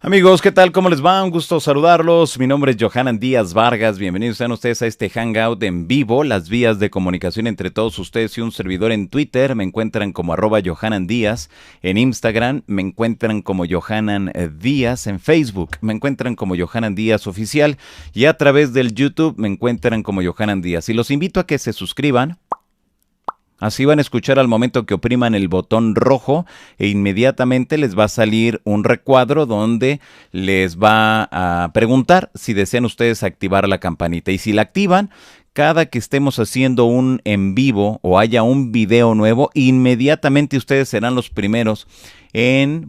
Amigos, ¿qué tal? ¿Cómo les va? Un gusto saludarlos. Mi nombre es Johanan Díaz Vargas. Bienvenidos sean ustedes a este Hangout en vivo, las vías de comunicación entre todos ustedes y un servidor en Twitter. Me encuentran como @Johanan Díaz. En Instagram me encuentran como Johanan Díaz. En Facebook me encuentran como Johanan Díaz Oficial. Y a través del YouTube me encuentran como Johanan Díaz. Y los invito a que se suscriban. Así van a escuchar al momento que opriman el botón rojo e inmediatamente les va a salir un recuadro donde les va a preguntar si desean ustedes activar la campanita. Y si la activan, cada que estemos haciendo un en vivo o haya un video nuevo, inmediatamente ustedes serán los primeros en,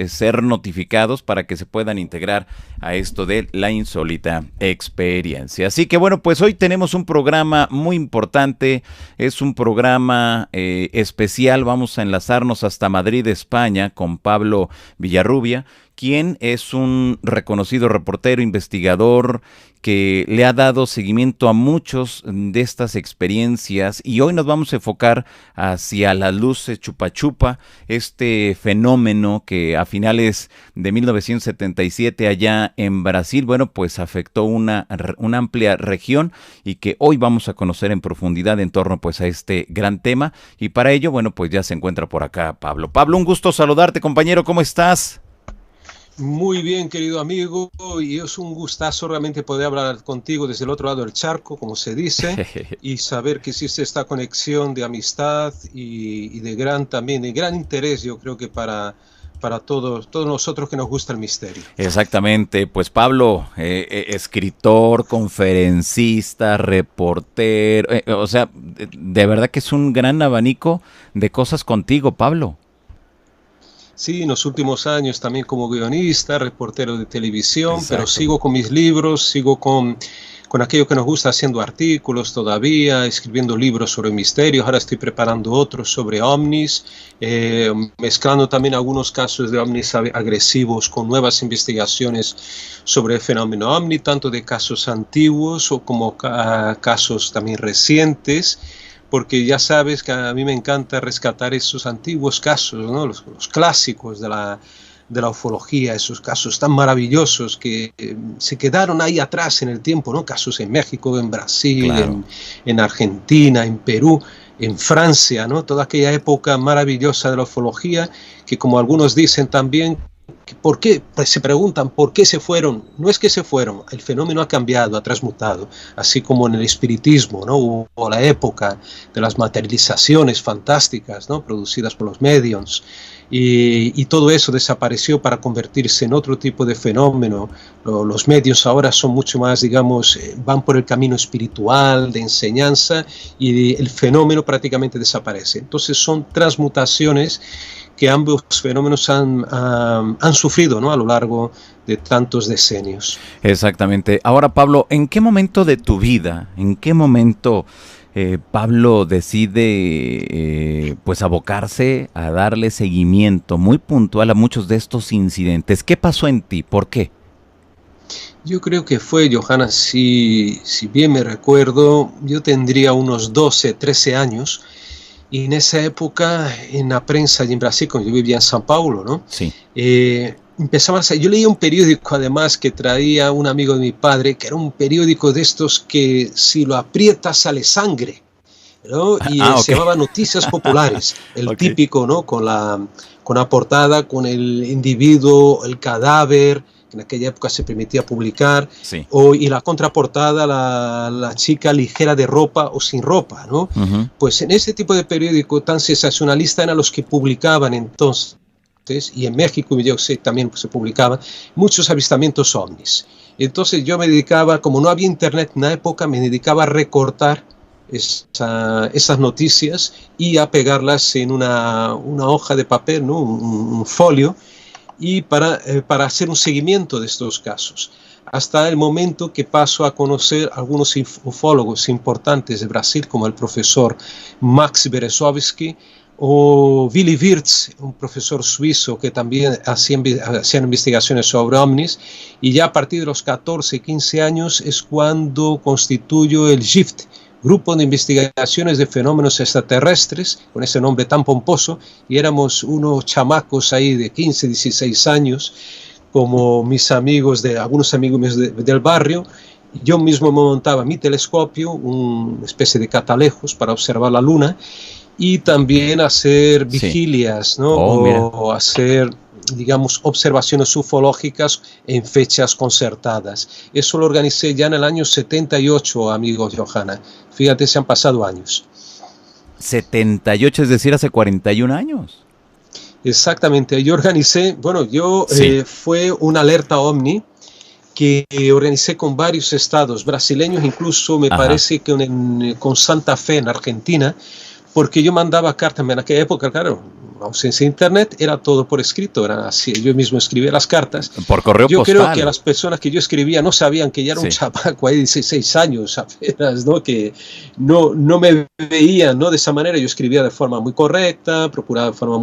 ser notificados para que se puedan integrar a esto de la insólita experiencia. Así que pues hoy tenemos un programa muy importante, es un programa especial. Vamos a enlazarnos hasta Madrid, España, con Pablo Villarrubia, quien es un reconocido reportero, investigador, que le ha dado seguimiento a muchos de estas experiencias, y hoy nos vamos a enfocar hacia las luces Chupa Chupa, este fenómeno que a finales de 1977 allá en Brasil, afectó una amplia región y que hoy vamos a conocer en profundidad en torno a este gran tema. Y para ello, ya se encuentra por acá Pablo. Pablo, un gusto saludarte, compañero, ¿cómo estás? Muy bien, querido amigo, y es un gustazo realmente poder hablar contigo desde el otro lado del charco, como se dice, y saber que existe esta conexión de amistad y de gran interés, yo creo que para todos nosotros que nos gusta el misterio. Exactamente, pues Pablo, escritor, conferencista, reportero, de verdad que es un gran abanico de cosas contigo, Pablo. Sí, en los últimos años también como guionista, reportero de televisión. Exacto. Pero sigo con mis libros, sigo con aquello que nos gusta, haciendo artículos todavía, escribiendo libros sobre misterios. Ahora estoy preparando otros sobre ovnis, mezclando también algunos casos de ovnis agresivos con nuevas investigaciones sobre el fenómeno ovni, tanto de casos antiguos o como casos también recientes. Porque ya sabes que a mí me encanta rescatar esos antiguos casos, ¿no? Los clásicos de la ufología, esos casos tan maravillosos que se quedaron ahí atrás en el tiempo, ¿no? Casos en México, en Brasil, claro, en Argentina, en Perú, en Francia, ¿no? Toda aquella época maravillosa de la ufología, que como algunos dicen también, ¿por qué? Pues se preguntan ¿por qué se fueron? No es que se fueron, el fenómeno ha cambiado, ha transmutado, así como en el espiritismo, ¿no? O la época de las materializaciones fantásticas, ¿no? Producidas por los mediums, y todo eso desapareció para convertirse en otro tipo de fenómeno. Los medios ahora son mucho más, van por el camino espiritual, de enseñanza, y el fenómeno prácticamente desaparece. Entonces son transmutaciones que ambos fenómenos han sufrido, ¿no? A lo largo de tantos decenios. Exactamente. Ahora, Pablo, ¿en qué momento de tu vida, Pablo decide abocarse a darle seguimiento muy puntual a muchos de estos incidentes? ¿Qué pasó en ti? ¿Por qué? Yo creo que fue, Johanna, si bien me recuerdo, yo tendría unos 12, 13 años. Y en esa época, en la prensa allí en Brasil, cuando yo vivía en São Paulo, ¿no? Sí. Yo leía un periódico, además, que traía un amigo de mi padre, que era un periódico de estos que si lo aprietas sale sangre, ¿no? Y se llamaba Noticias Populares, el típico, ¿no? Con la portada, con el individuo, el cadáver, que en aquella época se permitía publicar, sí. Y la contraportada, la chica ligera de ropa o sin ropa, ¿no? Uh-huh. Pues en ese tipo de periódico tan sensacionalista eran los que publicaban entonces, y en México, yo sé, también se publicaban muchos avistamientos ovnis. Entonces yo me dedicaba, como no había internet en la época, me dedicaba a recortar esas noticias y a pegarlas en una hoja de papel, ¿no? un folio, y para hacer un seguimiento de estos casos, hasta el momento que paso a conocer algunos ufólogos importantes de Brasil, como el profesor Max Berezovsky o Willy Wirtz, un profesor suizo que también hacían investigaciones sobre ovnis, y ya a partir de los 14, 15 años es cuando constituyo el GIFT, Grupo de Investigaciones de Fenómenos Extraterrestres, con ese nombre tan pomposo, y éramos unos chamacos ahí de 15, 16 años, como mis amigos, algunos amigos míos del barrio. Yo mismo me montaba mi telescopio, una especie de catalejos para observar la luna y también hacer vigilias, ¿no? O hacer, digamos, observaciones ufológicas en fechas concertadas. Eso lo organicé ya en el año 78, amigo Johanna. Fíjate, se han pasado años. 78, es decir, hace 41 años. Exactamente, yo organicé, bueno, fue una alerta OVNI que organicé con varios estados brasileños, incluso me parece que con Santa Fe en Argentina, porque yo mandaba cartas en aquella época, claro, ausencia de internet, era todo por escrito, era así, yo mismo escribía las cartas. Por correo postal. Yo creo que las personas que yo escribía no sabían que ya era un chamaco ahí de 16 años apenas, ¿no? Que no me veían, ¿no? De esa manera. Yo escribía de forma muy correcta, procuraba de forma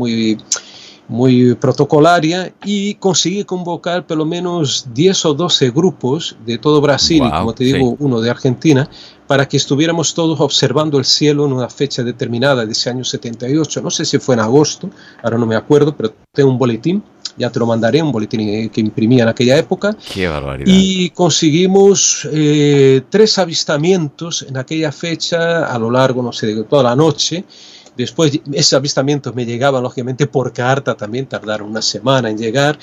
muy protocolaria y conseguí convocar por lo menos 10 o 12 grupos de todo Brasil y, como te digo, uno de Argentina, para que estuviéramos todos observando el cielo en una fecha determinada de ese año 78. No sé si fue en agosto, ahora no me acuerdo, pero tengo un boletín, ya te lo mandaré, un boletín que imprimía en aquella época. ¡Qué barbaridad! Y conseguimos 3 avistamientos en aquella fecha a lo largo, no sé, de toda la noche. Después, esos avistamientos me llegaban, lógicamente, por carta también, tardaron una semana en llegar.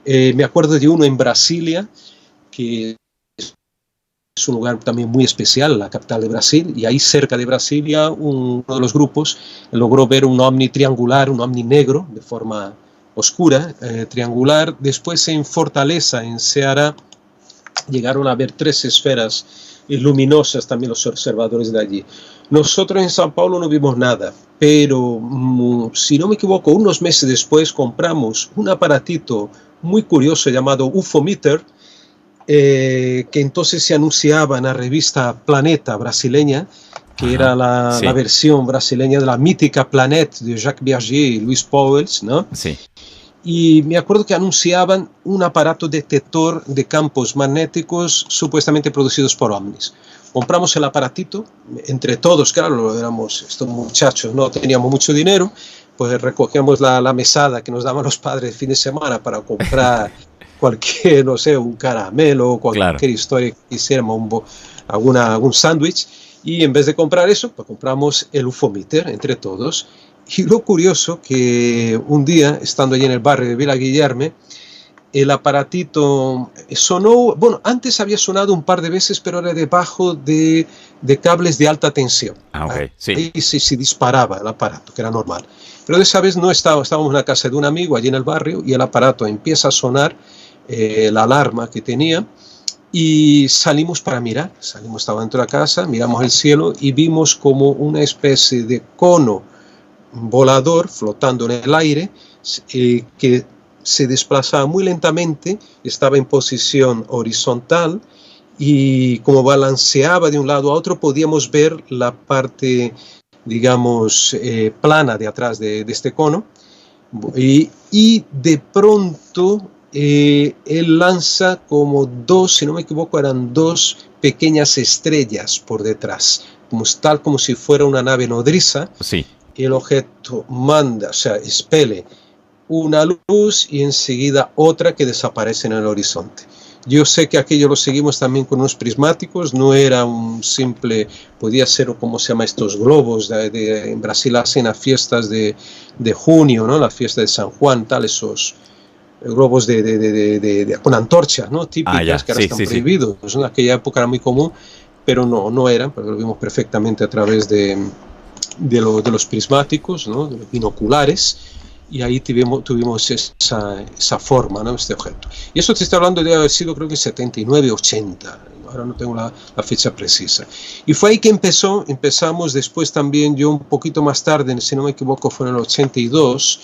Me acuerdo de uno en Brasilia, que es un lugar también muy especial, la capital de Brasil, y ahí cerca de Brasilia uno de los grupos logró ver un ovni triangular, un ovni negro, de forma oscura, triangular. Después en Fortaleza, en Ceará, llegaron a ver 3 esferas luminosas también los observadores de allí. Nosotros en São Paulo no vimos nada, pero si no me equivoco, unos meses después compramos un aparatito muy curioso llamado UFOmeter, que entonces se anunciaba en la revista Planeta brasileña, que era la versión brasileña de la mítica Planet de Jacques Piaget y Luis Pauwels, ¿no? Sí. Y me acuerdo que anunciaban un aparato detector de campos magnéticos supuestamente producidos por ovnis. Compramos el aparatito, entre todos, claro, éramos estos muchachos, no teníamos mucho dinero, pues recogíamos la mesada que nos daban los padres el fin de semana para comprar cualquier, no sé, un caramelo, cualquier historia que quisiéramos, algún sándwich, y en vez de comprar eso, pues compramos el UFOmeter entre todos. Y lo curioso que un día, estando allí en el barrio de Vila Guilherme, el aparatito sonó, bueno, antes había sonado un par de veces, pero era debajo de cables de alta tensión. Ahí se disparaba el aparato, que era normal. Pero de esa vez no estábamos en la casa de un amigo allí en el barrio y el aparato empieza a sonar, la alarma que tenía, y salimos para mirar. Estaba dentro de la casa, miramos el cielo y vimos como una especie de cono volador flotando en el aire, que se desplazaba muy lentamente, estaba en posición horizontal y como balanceaba de un lado a otro podíamos ver la parte, digamos, plana de atrás de este cono, y de pronto él lanza como 2, si no me equivoco, eran 2 pequeñas estrellas por detrás, tal como si fuera una nave nodriza. Sí. El objeto manda, o sea, expele una luz y enseguida otra que desaparece en el horizonte. Yo sé que aquello lo seguimos también con unos prismáticos, no era un simple, podía ser, como se llama, estos globos, en Brasil hacen las fiestas de junio, ¿no? La fiesta de San Juan, tal, esos globos con antorchas, ¿no? Típicas, que ahora están prohibidos. Sí. En aquella época era muy común, pero no eran, porque lo vimos perfectamente a través de los prismáticos, ¿no? De los binoculares, y ahí tuvimos esa forma, ¿no? Este objeto. Y eso te estoy hablando de haber sido, creo que 79, 80, ahora no tengo la fecha precisa. Y fue ahí que empezamos después también, yo un poquito más tarde, si no me equivoco fue en el 82,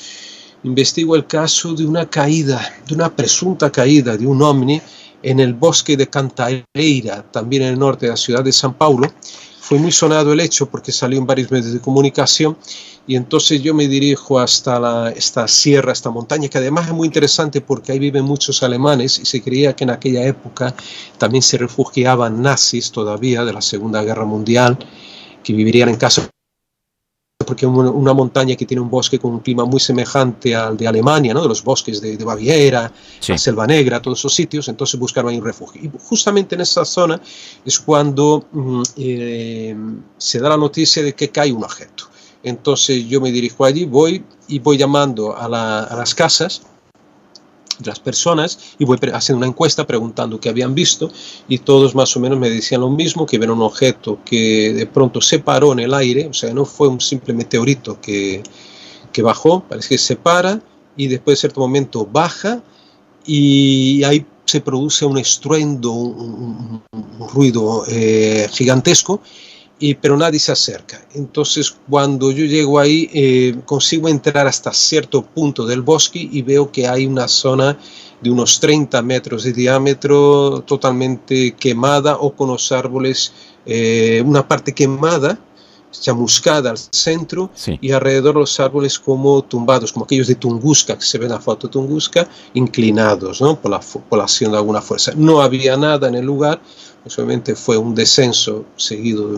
investigo el caso de una presunta caída de un ovni en el bosque de Cantareira, también en el norte de la ciudad de São Paulo. Fue muy sonado el hecho porque salió en varios medios de comunicación, y entonces yo me dirijo hasta esta sierra, esta montaña, que además es muy interesante porque ahí viven muchos alemanes y se creía que en aquella época también se refugiaban nazis todavía de la Segunda Guerra Mundial, que vivirían en caso de porque es una montaña que tiene un bosque con un clima muy semejante al de Alemania, ¿no? De los bosques de Baviera, Sí. la Selva Negra, todos esos sitios, entonces buscaron ahí un refugio. Y justamente en esa zona es cuando se da la noticia de que cae un objeto. Entonces yo me dirijo allí, voy llamando a las casas de las personas y voy haciendo una encuesta preguntando qué habían visto, y todos más o menos me decían lo mismo, que vieron un objeto que de pronto se paró en el aire, o sea, no fue un simple meteorito que bajó, parece que se para y después de cierto momento baja, y ahí se produce un estruendo, un ruido gigantesco, pero nadie se acerca. Entonces cuando yo llego ahí consigo entrar hasta cierto punto del bosque y veo que hay una zona de unos 30 metros de diámetro totalmente quemada, o con los árboles, una parte quemada, chamuscada al centro, Sí. y alrededor los árboles como tumbados, como aquellos de Tunguska, que se ven en la foto de Tunguska, inclinados, ¿no? por la acción de alguna fuerza. No había nada en el lugar. Solamente fue un descenso seguido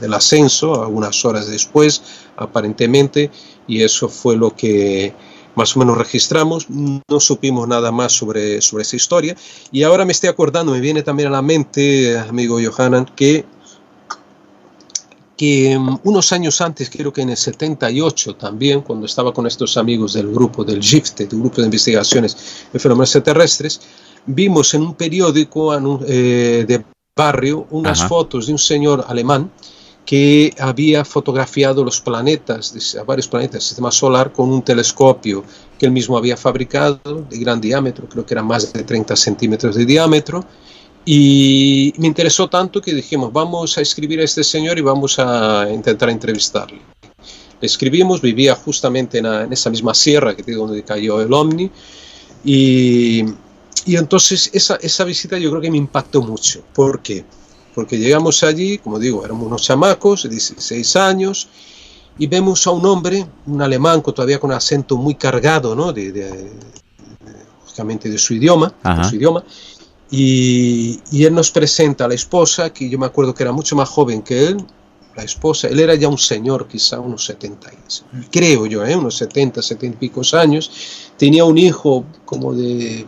del ascenso, algunas horas después, aparentemente, y eso fue lo que más o menos registramos. No supimos nada más sobre esa historia. Y ahora me estoy acordando, me viene también a la mente, amigo Johanan, que unos años antes, creo que en el 78 también, cuando estaba con estos amigos del grupo del GIFT, del Grupo de Investigaciones de Fenómenos Extraterrestres, vimos en un periódico de barrio unas fotos de un señor alemán que había fotografiado los planetas, varios planetas del sistema solar, con un telescopio que él mismo había fabricado de gran diámetro, creo que era más de 30 centímetros de diámetro, y me interesó tanto que dijimos, vamos a escribir a este señor y vamos a intentar entrevistarle. Le escribimos, vivía justamente en esa misma sierra que digo donde cayó el ovni, y entonces esa visita yo creo que me impactó mucho. ¿Por qué? Porque llegamos allí, como digo, éramos unos chamacos de 16 años, y vemos a un hombre, un alemán todavía con un acento muy cargado, ¿no? Lógicamente de su idioma, y él nos presenta a la esposa, que yo me acuerdo que era mucho más joven que él. La esposa, él era ya un señor, quizá unos 70, creo yo, unos 70 y pico años, tenía un hijo como de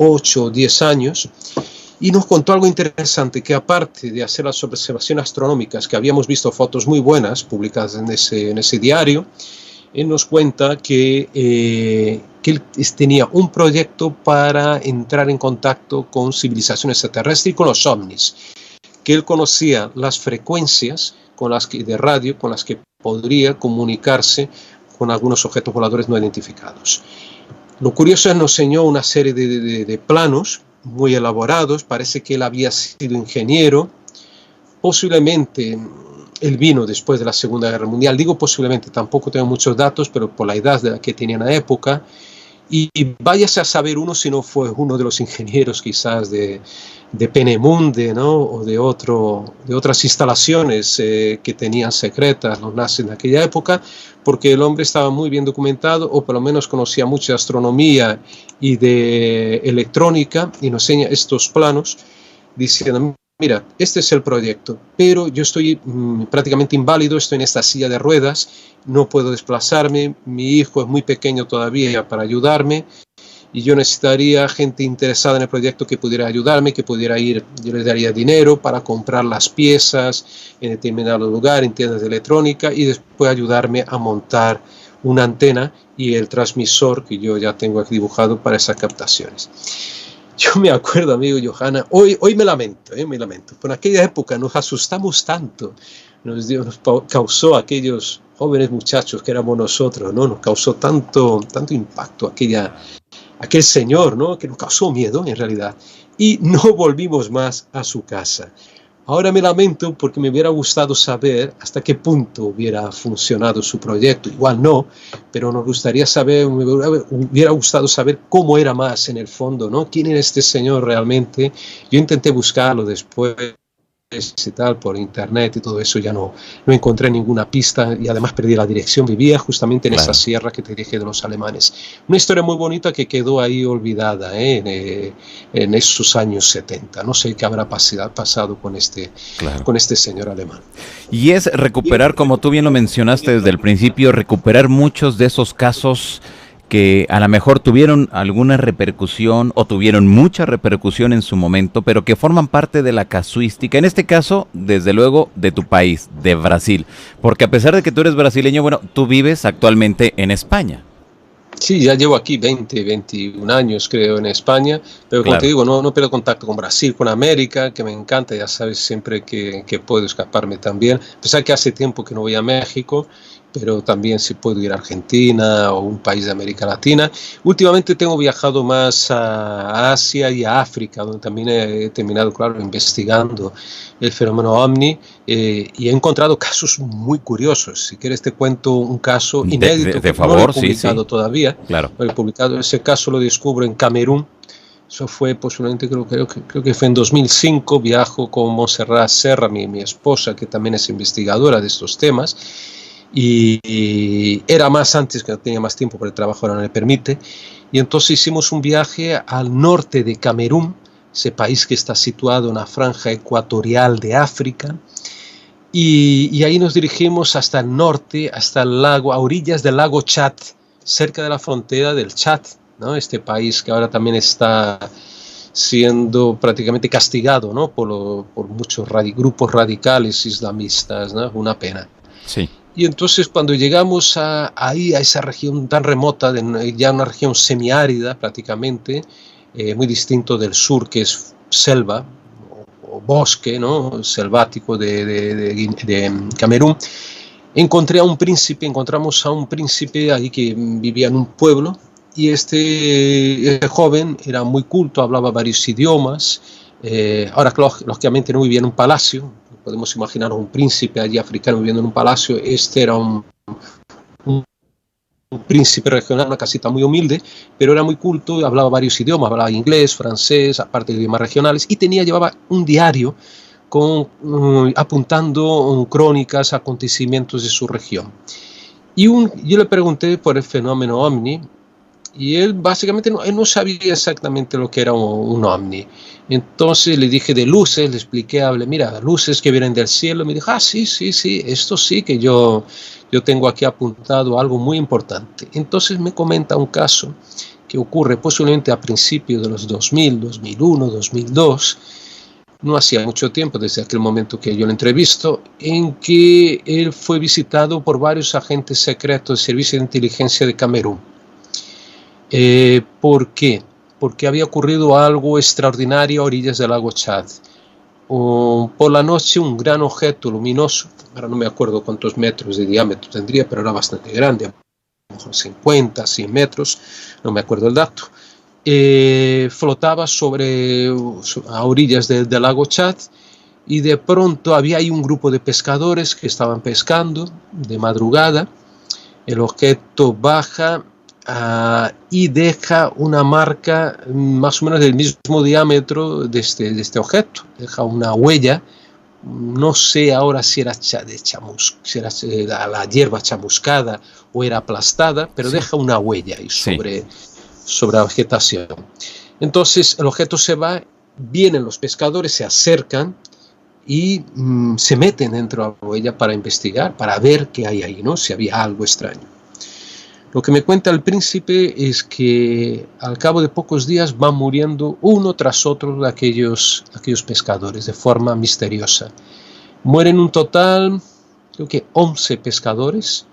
8 o 10 años, y nos contó algo interesante, que aparte de hacer las observaciones astronómicas, que habíamos visto fotos muy buenas publicadas en ese diario, él nos cuenta que él tenía un proyecto para entrar en contacto con civilizaciones extraterrestres y con los ovnis, que él conocía las frecuencias de radio con las que podría comunicarse con algunos objetos voladores no identificados. Lo curioso es que nos enseñó una serie de planos muy elaborados. Parece que él había sido ingeniero, posiblemente él vino después de la Segunda Guerra Mundial, digo posiblemente, tampoco tengo muchos datos, pero por la edad que tenía en la época, y váyase a saber uno si no fue uno de los ingenieros quizás de Penemunde, ¿no? O de otras instalaciones que tenían secretas los nazis en aquella época, porque el hombre estaba muy bien documentado, o por lo menos conocía mucho de astronomía y de electrónica, y nos enseña estos planos diciendo, mira, este es el proyecto, pero yo estoy prácticamente inválido, estoy en esta silla de ruedas, no puedo desplazarme, mi hijo es muy pequeño todavía para ayudarme, y yo necesitaría gente interesada en el proyecto que pudiera ayudarme, que pudiera ir, yo les daría dinero para comprar las piezas en determinado lugar, en tiendas de electrónica, y después ayudarme a montar una antena y el transmisor que yo ya tengo aquí dibujado para esas captaciones. Yo me acuerdo, amigo Johanna, hoy me lamento, por aquella época nos asustamos tanto, nos causó a aquellos jóvenes muchachos que éramos nosotros, ¿no? Nos causó tanto impacto aquel señor, ¿no? Que nos causó miedo en realidad, y no volvimos más a su casa. Ahora me lamento porque me hubiera gustado saber hasta qué punto hubiera funcionado su proyecto. Igual no, pero me hubiera gustado saber cómo era más en el fondo, ¿no? ¿Quién era este señor realmente? Yo intenté buscarlo después, y tal, por internet y todo eso, ya no encontré ninguna pista y además perdí la dirección. Vivía justamente en esa sierra que te dije de los alemanes. Una historia muy bonita que quedó ahí olvidada en esos años 70. No sé qué habrá pasado con este señor alemán. Y es recuperar, como tú bien lo mencionaste desde el principio, recuperar muchos de esos casos que a lo mejor tuvieron alguna repercusión o tuvieron mucha repercusión en su momento, pero que forman parte de la casuística, en este caso, desde luego, de tu país, de Brasil. Porque a pesar de que tú eres brasileño, bueno, tú vives actualmente en España. Sí, ya llevo aquí 21 años, creo, en España, pero como te digo, no pierdo contacto con Brasil, con América, que me encanta, ya sabes, siempre que puedo escaparme también, a pesar que hace tiempo que no voy a México, pero también si puedo ir a Argentina o un país de América Latina. Últimamente tengo viajado más a Asia y a África, donde también he terminado, claro, investigando el fenómeno OVNI, y he encontrado casos muy curiosos. Si quieres te cuento un caso inédito de que favor, no lo he publicado todavía. Claro. Lo he publicado, ese caso lo descubro en Camerún. Eso fue posiblemente, creo que fue en 2005, viajo con Montserrat Serra, mi esposa, que también es investigadora de estos temas, y era más antes, que no tenía más tiempo por el trabajo, ahora no me permite, y entonces hicimos un viaje al norte de Camerún, ese país que está situado en la franja ecuatorial de África, y ahí nos dirigimos hasta el norte, hasta el lago, a orillas del lago Chad, cerca de la frontera del Chad, ¿no? Este país que ahora también está siendo prácticamente castigado, ¿no? por muchos grupos radicales islamistas, ¿no? Una pena. Sí. Y entonces cuando llegamos ahí a esa región tan remota, ya una región semiárida prácticamente, muy distinto del sur, que es selva o bosque, ¿no? Selvático de Camerún, encontramos a un príncipe ahí que vivía en un pueblo, y este joven era muy culto, hablaba varios idiomas. Ahora, lógicamente, no vivía en un palacio. Podemos imaginar un príncipe allí africano viviendo en un palacio. Este era un príncipe regional, una casita muy humilde, pero era muy culto, hablaba varios idiomas, hablaba inglés, francés, aparte de idiomas regionales, y llevaba un diario apuntando crónicas, acontecimientos de su región. Y yo le pregunté por el fenómeno OVNI, y él básicamente no sabía exactamente lo que era un OVNI. Entonces le dije de luces, le expliqué, mira, luces que vienen del cielo. Me dijo, sí, esto sí que yo tengo aquí apuntado algo muy importante. Entonces me comenta un caso que ocurre posiblemente a principios de los 2000, 2001, 2002, no hacía mucho tiempo desde aquel momento que yo lo entrevisto, en que él fue visitado por varios agentes secretos del Servicio de Inteligencia de Camerún. ¿Por qué? Porque había ocurrido algo extraordinario a orillas del lago Chad. Por la noche un gran objeto luminoso, ahora no me acuerdo cuántos metros de diámetro tendría, pero era bastante grande, a lo mejor 50, 100 metros, no me acuerdo el dato, flotaba a orillas del lago Chad, y de pronto había ahí un grupo de pescadores que estaban pescando de madrugada. El objeto baja y deja una marca más o menos del mismo diámetro de este objeto, deja una huella. No sé ahora si era si era la hierba chamuscada o era aplastada, pero deja una huella ahí sobre la vegetación. Entonces el objeto se va, vienen los pescadores, se acercan y se meten dentro de la huella para investigar, para ver qué hay ahí, ¿no? Si había algo extraño. Lo que me cuenta el príncipe es que al cabo de pocos días van muriendo uno tras otro de aquellos pescadores de forma misteriosa. Mueren un total, creo que 11 pescadores,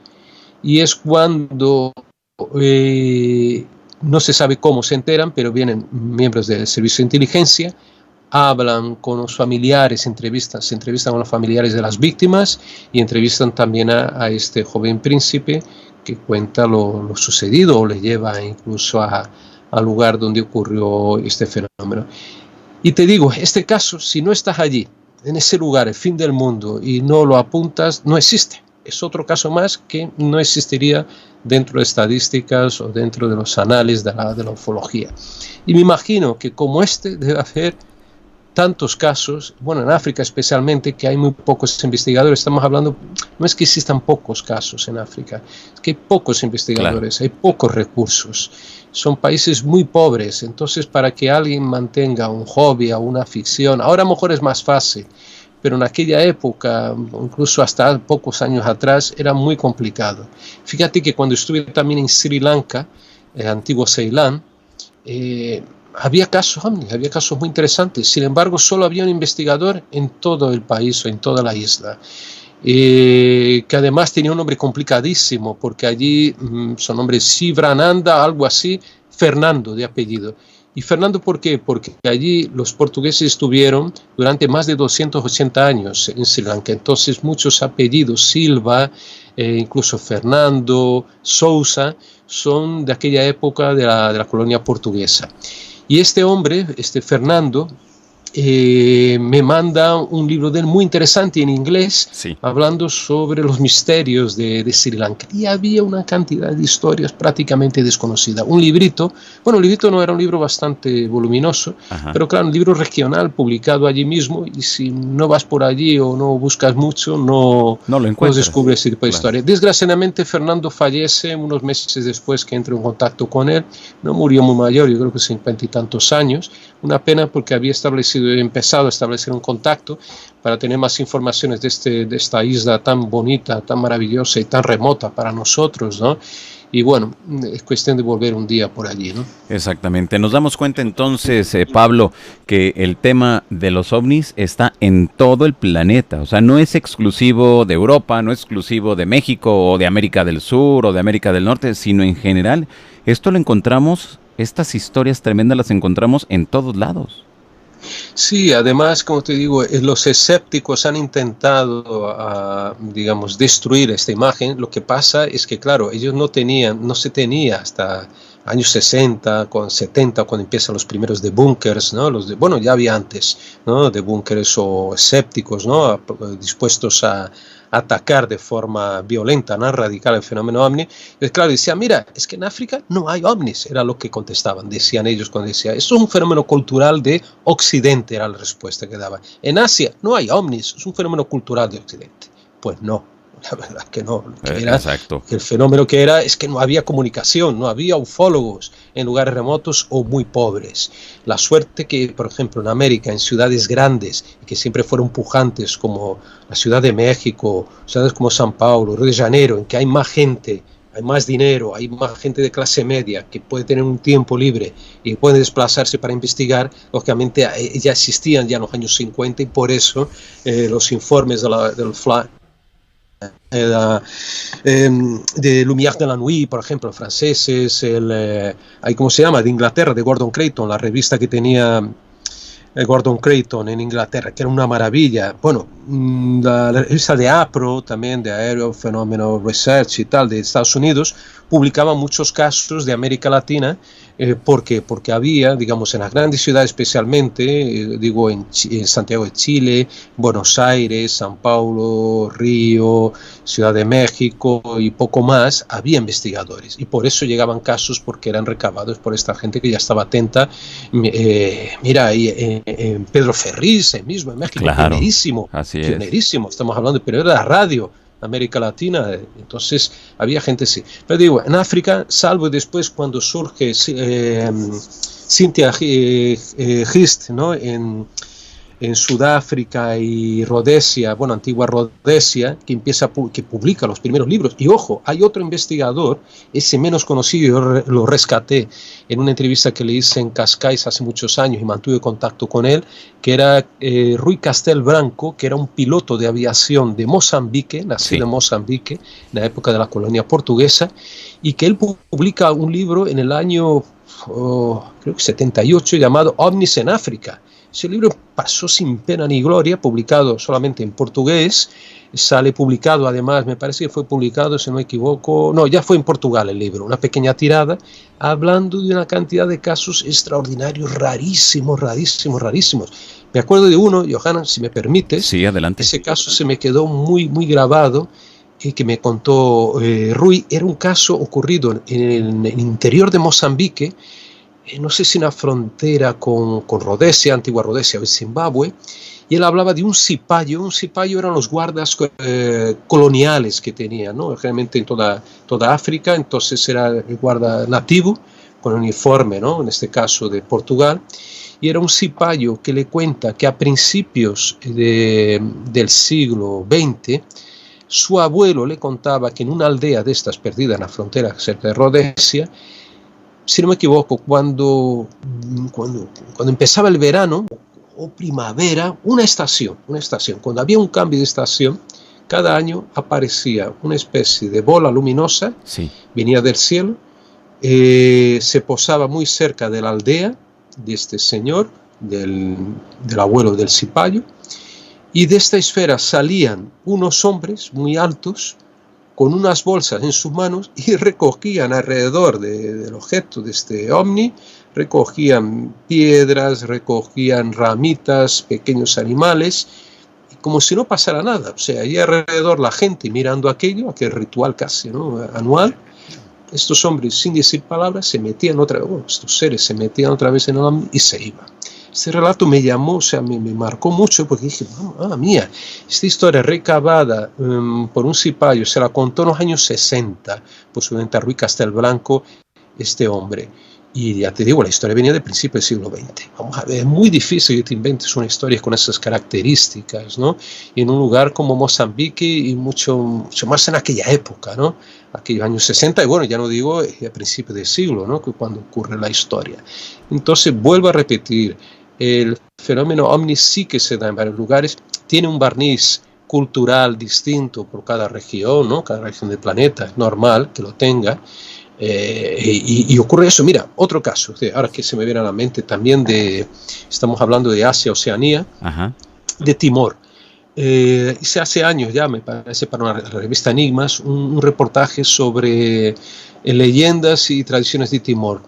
y es cuando no se sabe cómo se enteran, pero vienen miembros del servicio de inteligencia, hablan con los familiares, se entrevistan con los familiares de las víctimas y entrevistan también a este joven príncipe, que cuenta lo sucedido, o le lleva incluso al lugar donde ocurrió este fenómeno. Y te digo, este caso, si no estás allí, en ese lugar, el fin del mundo, y no lo apuntas, no existe. Es otro caso más que no existiría dentro de estadísticas o dentro de los anales de la ufología. Y me imagino que como este debe haber tantos casos, bueno, en África especialmente, que hay muy pocos investigadores. Estamos hablando, no es que existan pocos casos en África, es que hay pocos investigadores, claro, hay pocos recursos. Son países muy pobres, entonces para que alguien mantenga un hobby o una ficción, ahora a lo mejor es más fácil, pero en aquella época, incluso hasta pocos años atrás, era muy complicado. Fíjate que cuando estuve también en Sri Lanka, el antiguo Ceilán, había casos muy interesantes. Sin embargo, solo había un investigador en todo el país o en toda la isla, que además tenía un nombre complicadísimo, porque allí su nombre es Sivrananda, algo así, Fernando de apellido. ¿Y Fernando por qué? Porque allí los portugueses estuvieron durante más de 280 años en Sri Lanka, entonces muchos apellidos, Silva, incluso Fernando, Sousa, son de aquella época de la colonia portuguesa. Y este hombre, este Fernando, me manda un libro de él muy interesante en inglés, sí, hablando sobre los misterios de Sri Lanka. Y había una cantidad de historias prácticamente desconocidas. Un librito, bueno, el librito no era un libro bastante voluminoso, ajá, pero claro, un libro regional publicado allí mismo, y si no vas por allí o no buscas mucho, no descubres ese tipo de historia. Desgraciadamente, Fernando fallece unos meses después que entré en contacto con él. No murió muy mayor, yo creo que 50 y tantos años. Una pena, porque había empezado a establecer un contacto para tener más informaciones de esta isla tan bonita, tan maravillosa y tan remota para nosotros, ¿no? Y bueno, es cuestión de volver un día por allí, ¿no? Exactamente. Nos damos cuenta entonces, Pablo, que el tema de los ovnis está en todo el planeta. O sea, no es exclusivo de Europa, no es exclusivo de México o de América del Sur o de América del Norte, sino en general. Esto lo encontramos, estas historias tremendas las encontramos en todos lados. Sí, además, como te digo, los escépticos han intentado, digamos, destruir esta imagen. Lo que pasa es que, claro, ellos no se tenía hasta años 60, 70, cuando empiezan los primeros debunkers, ¿no? Bueno, ya había antes, ¿no? Debunkers o escépticos, ¿no? Dispuestos a atacar de forma violenta, ¿no? Radical el fenómeno ovni. Y claro, decía, mira, es que en África no hay ovnis, era lo que contestaban, decían ellos cuando decía, esto es un fenómeno cultural de Occidente, era la respuesta que daban. En Asia no hay ovnis, es un fenómeno cultural de Occidente. Pues no. La verdad que no, que el fenómeno que era es que no había comunicación, no había ufólogos en lugares remotos o muy pobres. La suerte que, por ejemplo, en América, en ciudades grandes, que siempre fueron pujantes, como la Ciudad de México, ciudades como San Paulo, Río de Janeiro, en que hay más gente, hay más dinero, hay más gente de clase media que puede tener un tiempo libre y puede desplazarse para investigar, lógicamente ya existían ya en los años 50 y por eso los informes del FLA, de Lumière de la Nuit, por ejemplo, franceses, ¿cómo se llama? De Inglaterra, de Gordon Creighton, la revista que tenía Gordon Creighton en Inglaterra, que era una maravilla. Bueno, la revista de APRO, también de Aerial Phenomenon Research y tal, de Estados Unidos, publicaba muchos casos de América Latina. ¿Por qué? Porque había, digamos, en las grandes ciudades especialmente, digo, en Santiago de Chile, Buenos Aires, San Paulo, Río, Ciudad de México y poco más, había investigadores. Y por eso llegaban casos, porque eran recabados por esta gente que ya estaba atenta. Mira, ahí Pedro Ferriz, mismo en México, claro, pionerísimo, estamos hablando de periodo de la radio, América Latina, entonces había gente así. Pero digo, en África, salvo después cuando surge Cynthia Hist, ¿no? En Sudáfrica y Rodesia, bueno, antigua Rodesia, que publica los primeros libros. Y ojo, hay otro investigador, ese menos conocido, yo lo rescaté en una entrevista que le hice en Cascais hace muchos años y mantuve contacto con él, que era Rui Castel Branco, que era un piloto de aviación de Mozambique, nacido en Mozambique, en la época de la colonia portuguesa, y que él publica un libro en el año, creo que 78, llamado OVNIs en África. Ese libro pasó sin pena ni gloria, publicado solamente en portugués, sale publicado además, me parece que fue publicado, si no me equivoco, no, ya fue en Portugal el libro, una pequeña tirada, hablando de una cantidad de casos extraordinarios, rarísimos. Me acuerdo de uno, Johanna, si me permites. Sí, adelante. Ese caso se me quedó muy grabado, que me contó Rui. Era un caso ocurrido en el interior de Mozambique, no sé si en la frontera con Rodesia, antigua Rodesia o Zimbabue, y él hablaba de un cipayo. Un cipayo eran los guardas coloniales que tenían, ¿no? Realmente en toda África. Entonces era el guarda nativo con uniforme, ¿no? En este caso de Portugal. Y era un cipayo que le cuenta que a principios del siglo XX, su abuelo le contaba que en una aldea de estas perdida en la frontera cerca de Rodesia, si no me equivoco, cuando empezaba el verano o primavera, una estación, cuando había un cambio de estación, cada año aparecía una especie de bola luminosa, Sí. venía del cielo, se posaba muy cerca de la aldea de este señor, del abuelo del cipayo, y de esta esfera salían unos hombres muy altos con unas bolsas en sus manos y recogían alrededor del objeto de este ovni, recogían piedras, recogían ramitas, pequeños animales, como si no pasara nada. O sea, allí alrededor la gente mirando aquel ritual casi, ¿no?, anual. Estos hombres, sin decir palabras, estos seres se metían otra vez en el ovni y se iban. Este relato me llamó, o sea, me marcó mucho, porque dije, mamá mía, esta historia recabada por un cipayo, se la contó en los años 60, posiblemente a Ruy Castelblanco, este hombre. Y ya te digo, la historia venía del principio del siglo XX. Vamos a ver, es muy difícil que te inventes una historia con esas características, ¿no? Y en un lugar como Mozambique y mucho más en aquella época, ¿no? Aquellos años 60, y bueno, ya no digo a principios del siglo, ¿no?, que cuando ocurre la historia. Entonces, vuelvo a repetir, el fenómeno ovni sí que se da en varios lugares, tiene un barniz cultural distinto por cada región, ¿no?, cada región del planeta, es normal que lo tenga. Y ocurre eso. Mira, otro caso, ahora que se me viene a la mente también, estamos hablando de Asia, Oceanía, Ajá. de Timor. Hice hace años ya, me parece, para una revista Enigmas, un reportaje sobre leyendas y tradiciones de Timor.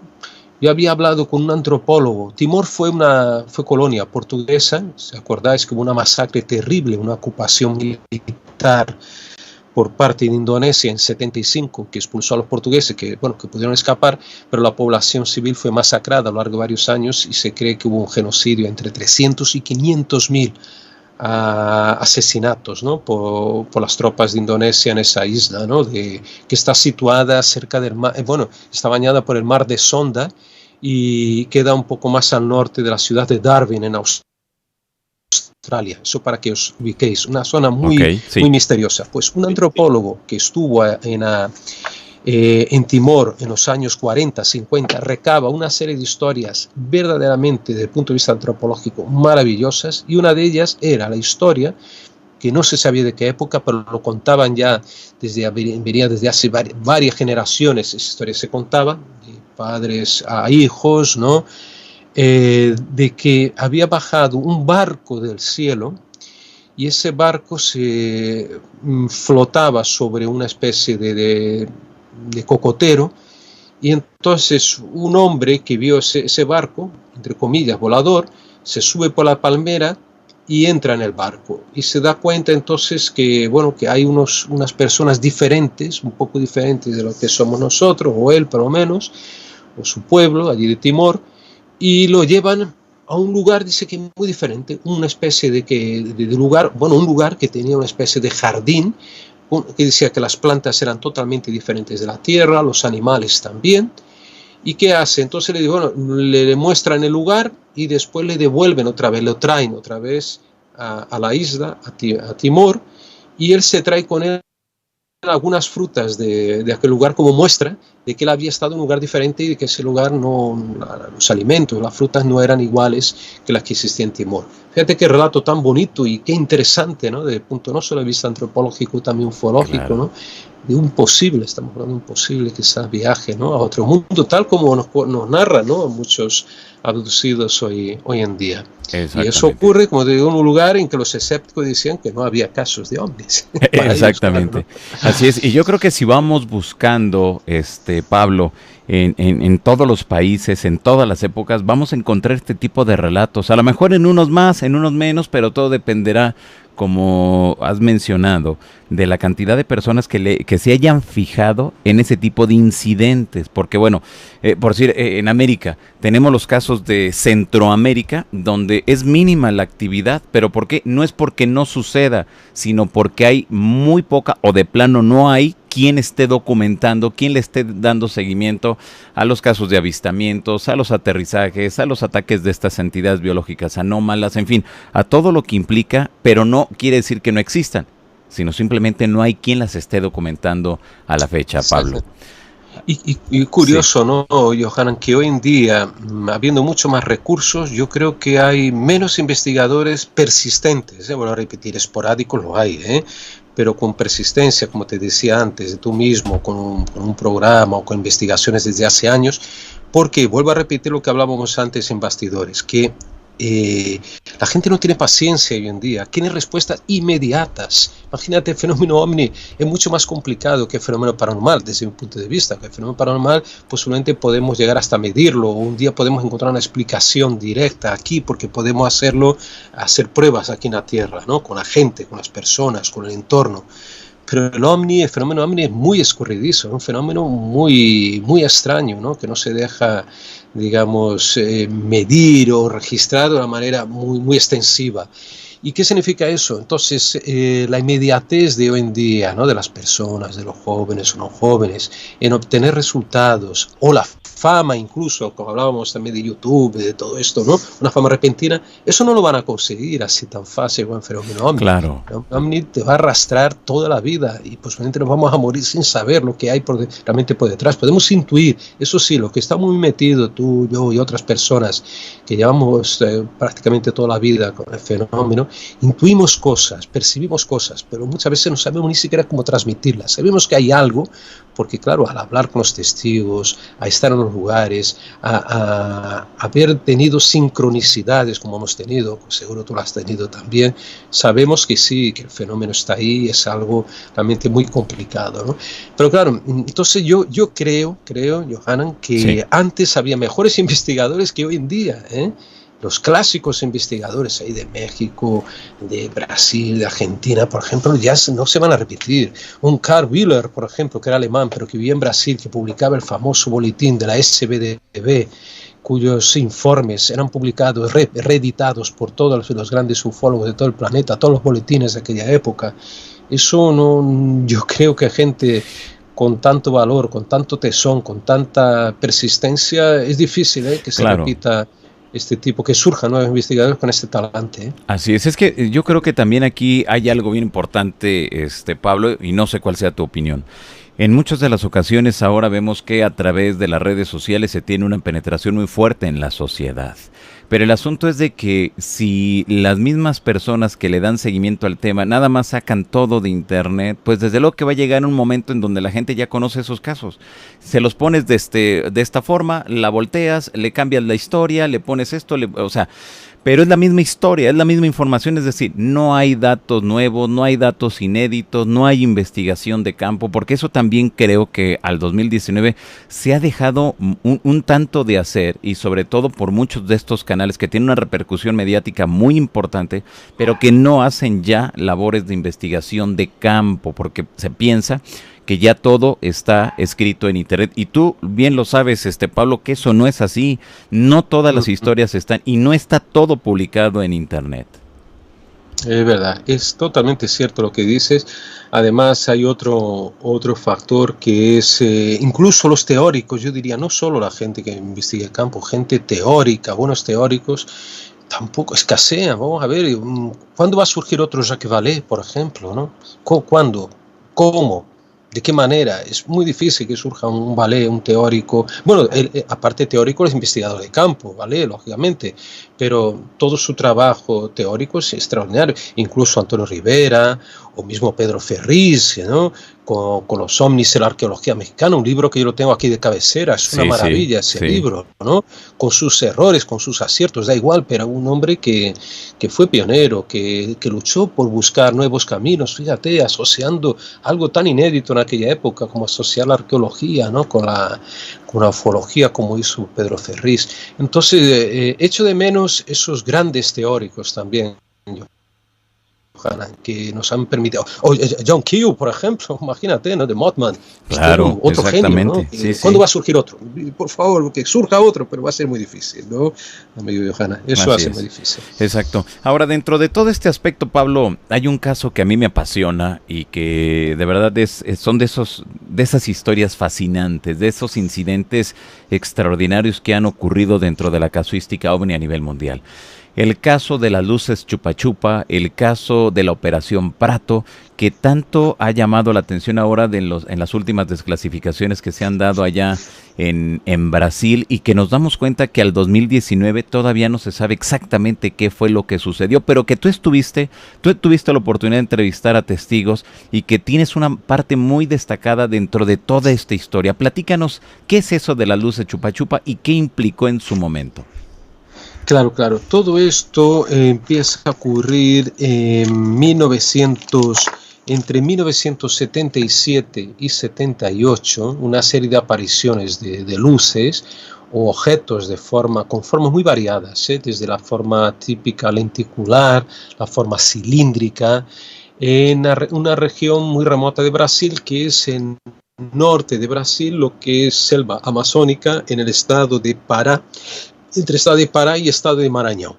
Yo había hablado con un antropólogo. Timor fue colonia portuguesa, ¿se acordáis? Que hubo una masacre terrible, una ocupación militar por parte de Indonesia en 75, que expulsó a los portugueses, que pudieron escapar, pero la población civil fue masacrada a lo largo de varios años y se cree que hubo un genocidio entre 300 y 500 mil asesinatos, ¿no?, por las tropas de Indonesia en esa isla, ¿no?, que está situada cerca del mar, está bañada por el mar de Sonda y queda un poco más al norte de la ciudad de Darwin, en Australia. Eso para que os ubiquéis, una zona muy misteriosa. Pues un antropólogo que estuvo en Timor en los años 40, 50, recaba una serie de historias verdaderamente, desde el punto de vista antropológico, maravillosas, y una de ellas era la historia, que no se sabía de qué época, pero lo contaban ya venía desde hace varias generaciones. Esa historia se contaba de padres a hijos, ¿no?, de que había bajado un barco del cielo y ese barco se flotaba sobre una especie de cocotero, y entonces un hombre que vio ese barco, entre comillas, volador, se sube por la palmera y entra en el barco y se da cuenta entonces que hay unas personas diferentes, un poco diferentes de lo que somos nosotros, o él por lo menos, o su pueblo allí de Timor, y lo llevan a un lugar, dice que muy diferente, una especie de lugar, un lugar que tenía una especie de jardín, que decía que las plantas eran totalmente diferentes de la tierra, los animales también. ¿Y qué hace? Entonces le muestran el lugar y después le devuelven otra vez, lo traen otra vez a la isla, a Timor, y él se trae con él algunas frutas de aquel lugar como muestra de que él había estado en un lugar diferente y de que ese lugar los alimentos, las frutas no eran iguales que las que existían en Timor. Fíjate qué relato tan bonito y qué interesante, ¿no?, desde el punto no solo de vista antropológico, también ufológico, claro, ¿no?, de un posible, estamos hablando de un posible quizás viaje, ¿no?, a otro mundo, tal como nos narran, ¿no?, muchos abducidos hoy en día. Y eso ocurre, como te digo, en un lugar en que los escépticos decían que no había casos de ovnis. Exactamente. Ellos, claro, ¿no? Así es. Y yo creo que si vamos buscando, Pablo, en todos los países, en todas las épocas, vamos a encontrar este tipo de relatos. A lo mejor en unos más, en unos menos, pero todo dependerá como has mencionado, de la cantidad de personas que se hayan fijado en ese tipo de incidentes. Porque bueno, por decir, en América tenemos los casos de Centroamérica, donde es mínima la actividad, pero ¿por qué? No es porque no suceda, sino porque hay muy poca, o de plano no hay quien esté documentando, quien le esté dando seguimiento a los casos de avistamientos, a los aterrizajes, a los ataques de estas entidades biológicas anómalas, en fin, a todo lo que implica, pero no quiere decir que no existan, sino simplemente no hay quien las esté documentando a la fecha, Pablo. Y curioso, sí, ¿no, Johanan? Que hoy en día, habiendo mucho más recursos, yo creo que hay menos investigadores persistentes, vuelvo a repetir, esporádicos lo hay, pero con persistencia, como te decía antes, de tú mismo, con un programa o con investigaciones desde hace años, porque vuelvo a repetir lo que hablábamos antes en bastidores, que la gente no tiene paciencia hoy en día, tiene respuestas inmediatas. Imagínate, el fenómeno ovni es mucho más complicado que el fenómeno paranormal, desde mi punto de vista. Que el fenómeno paranormal, posiblemente podemos llegar hasta medirlo, un día podemos encontrar una explicación directa aquí, porque podemos hacer pruebas aquí en la Tierra, ¿no? Con la gente, con las personas, con el entorno. Pero el fenómeno ovni es muy escurridizo, un fenómeno muy, muy extraño, ¿no? Que no se deja, digamos, medir o registrar de una manera muy, muy extensiva. ¿Y qué significa eso? Entonces, la inmediatez de hoy en día, ¿no? De las personas, de los jóvenes o no jóvenes, en obtener resultados, o la fama incluso, como hablábamos también de YouTube, de todo esto, ¿no? Una fama repentina, eso no lo van a conseguir así tan fácil con el fenómeno ovni. Claro. El ovni te va a arrastrar toda la vida y posiblemente nos vamos a morir sin saber lo que hay realmente por detrás. Podemos intuir, eso sí, lo que está muy metido tú, yo y otras personas que llevamos prácticamente toda la vida con el fenómeno, intuimos cosas, percibimos cosas, pero muchas veces no sabemos ni siquiera cómo transmitirlas. Sabemos que hay algo, porque claro, al hablar con los testigos, a estar en los lugares, a haber tenido sincronicidades como hemos tenido, pues seguro tú lo has tenido también, sabemos que sí, que el fenómeno está ahí, es algo realmente muy complicado, ¿no? Pero claro, entonces yo creo, Johanan, que sí, antes había mejores investigadores que hoy en día, Los clásicos investigadores ahí de México, de Brasil, de Argentina, por ejemplo, ya no se van a repetir. Un Carl Wheeler, por ejemplo, que era alemán, pero que vivía en Brasil, que publicaba el famoso boletín de la SBDB, cuyos informes eran publicados, reeditados por todos los grandes ufólogos de todo el planeta, todos los boletines de aquella época. Eso no, yo creo que gente con tanto valor, con tanto tesón, con tanta persistencia, es difícil que se repita este tipo, que surjan nuevos investigadores con este talante. Así es que yo creo que también aquí hay algo bien importante, Pablo, y no sé cuál sea tu opinión. En muchas de las ocasiones ahora vemos que a través de las redes sociales se tiene una penetración muy fuerte en la sociedad. Pero el asunto es de que si las mismas personas que le dan seguimiento al tema nada más sacan todo de internet, pues desde luego que va a llegar un momento en donde la gente ya conoce esos casos. Se los pones de esta forma, la volteas, le cambias la historia, le pones esto, o sea, pero es la misma historia, es la misma información, es decir, no hay datos nuevos, no hay datos inéditos, no hay investigación de campo, porque eso también creo que al 2019 se ha dejado un tanto de hacer, y sobre todo por muchos de estos canales que tienen una repercusión mediática muy importante, pero que no hacen ya labores de investigación de campo, porque se piensa que ya todo está escrito en internet, y tú bien lo sabes, Pablo, que eso no es así. No todas las historias están, y no está todo publicado en internet. Es verdad, es totalmente cierto lo que dices. Además hay otro factor que es incluso los teóricos, yo diría, no solo la gente que investiga el campo, gente teórica, buenos teóricos, tampoco escasean. Vamos a ver, ¿cuándo va a surgir otro Jacques Vallée, por ejemplo, ¿no? ¿Cuándo? ¿Cómo? ¿De qué manera? Es muy difícil que surja un Vallée, un teórico. Bueno, aparte teórico, es investigador de campo, Vallée, lógicamente, pero todo su trabajo teórico es extraordinario. Incluso Antonio Rivera o mismo Pedro Ferriz, ¿no? Con los ovnis de la arqueología mexicana, un libro que yo lo tengo aquí de cabecera, es una maravilla ese libro, ¿no? Con sus errores, con sus aciertos, da igual, pero un hombre que fue pionero, que luchó por buscar nuevos caminos, fíjate, asociando algo tan inédito en aquella época como asociar la arqueología, ¿no? con la ufología, como hizo Pedro Ferriz. Entonces, echo de menos esos grandes teóricos también, Johanna, que nos han permitido. John Q, por ejemplo, imagínate, ¿no? De Mothman. Claro, Otro genio, ¿no? Sí, ¿Cuándo va a surgir otro? Por favor, que surja otro, pero va a ser muy difícil, ¿no? Amigo Johanna, eso va a ser muy difícil. Exacto. Ahora, dentro de todo este aspecto, Pablo, hay un caso que a mí me apasiona y que de verdad son de esas historias fascinantes, de esos incidentes extraordinarios que han ocurrido dentro de la casuística OVNI a nivel mundial. El caso de las luces Chupa Chupa, el caso de la Operación Prato, que tanto ha llamado la atención ahora en las últimas desclasificaciones que se han dado allá en Brasil, y que nos damos cuenta que al 2019 todavía no se sabe exactamente qué fue lo que sucedió, pero que tú tuviste la oportunidad de entrevistar a testigos y que tienes una parte muy destacada dentro de toda esta historia. Platícanos, ¿qué es eso de las luces Chupa Chupa y qué implicó en su momento? Claro. Todo esto empieza a ocurrir entre 1977 y 78, una serie de apariciones de luces o objetos con formas muy variadas, desde la forma típica lenticular, la forma cilíndrica, en una región muy remota de Brasil, que es en norte de Brasil, lo que es selva amazónica, en el estado de Pará, entre estado de Pará y estado de Maranhão.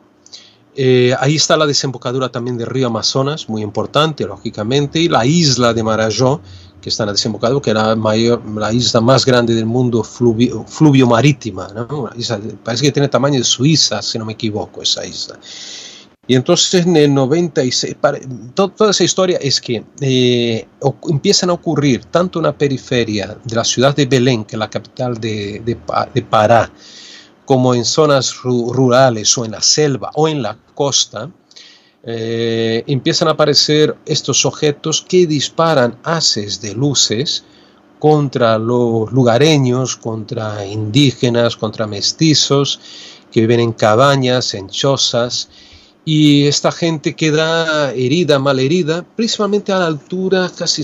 Ahí está la desembocadura también del río Amazonas, muy importante, lógicamente, y la isla de Marajó, que está en la desembocadura, que era la isla más grande del mundo fluvio marítima, ¿no? Parece que tiene tamaño de Suiza, si no me equivoco, esa isla. Y entonces en el 96, toda esa historia es que empiezan a ocurrir tanto en la periferia de la ciudad de Belén, que es la capital de Pará, como en zonas rurales o en la selva o en la costa, empiezan a aparecer estos objetos que disparan haces de luces contra los lugareños, contra indígenas, contra mestizos que viven en cabañas, en chozas, y esta gente queda malherida, principalmente a la altura casi